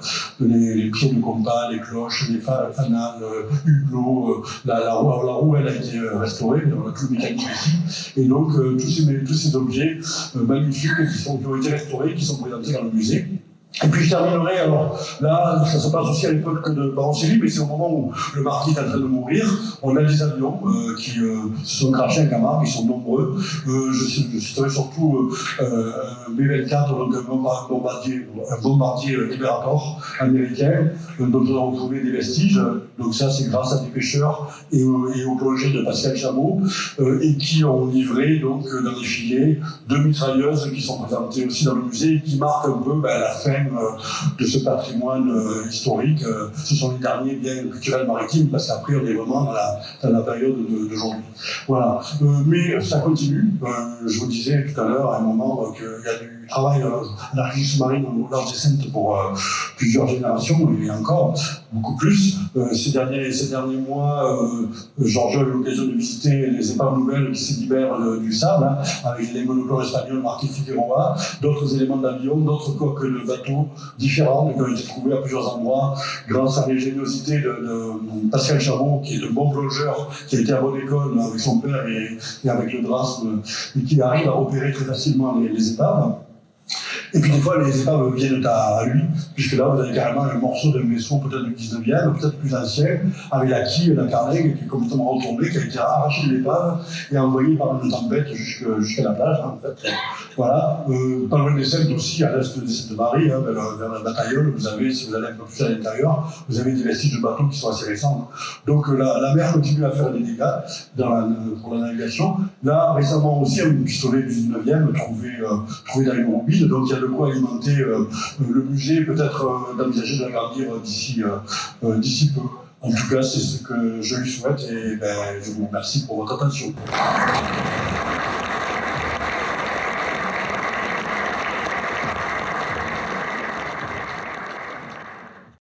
les pieds de compas, les cloches, les fanales, hublots, la roue elle a été restaurée, mais on a tout le mécanique ici. Et donc, tous ces objets magnifiques qui ont été restaurés, qui sont présentés dans le musée. Et puis je terminerai, alors là, ça se passe aussi à l'époque de Ronceville, mais c'est au moment où le marquis est en train de mourir. On a des avions qui se sont crachés à Camargue, ils sont nombreux. Je citerai surtout un B-24, donc un bombardier Liberator américain, dont on a retrouvé des vestiges. Donc ça, c'est grâce à des pêcheurs et au projet de Pascal Chameau, et qui ont livré donc dans des filets 2 mitrailleuses qui sont présentées aussi dans le musée et qui marquent un peu la fin de ce patrimoine historique. Ce sont les derniers biens culturels maritimes, parce qu'après on est vraiment dans la période d'aujourd'hui. Voilà. Mais ça continue. Je vous disais tout à l'heure, à un moment, qu'il y a du travail à l'archive sous-marine au large des Saintes pour plusieurs générations, et encore beaucoup plus. Ces derniers mois, Georges a eu l'occasion de visiter les épaves nouvelles qui se libèrent du sable, avec les monochlores espagnols marqués Figueroa, d'autres éléments d'avion, d'autres coques de bateaux différentes qui ont été trouvées à plusieurs endroits grâce à l'ingéniosité de Pascal Chameau, qui est un bon plongeur, qui a été à bonne école avec son père et avec le drasme, et qui arrive à repérer très facilement les épaves. Et puis des fois, les épaves viennent à lui, puisque là, vous avez carrément un morceau d'un vaisseau peut-être du 19e, peut-être plus ancien, avec la quille d'un Carnegie qui est complètement retombée, qui a été arraché de l'épave et envoyé par une tempête jusqu'à la plage, en fait. Voilà. Pas loin des Saintes aussi, à l'est des Saintes-Maries, vers la batailleule, vous avez, si vous allez un peu plus à l'intérieur, vous avez des vestiges de bateaux qui sont assez récents. Donc la mer continue à faire des dégâts pour la navigation. Là, récemment aussi, un pistolet du 19e trouvé dans les mobiles, donc il y a de quoi alimenter le musée, peut-être d'envisager de l'agrandir d'ici peu. En tout cas, c'est ce que je lui souhaite et ben, je vous remercie pour votre attention.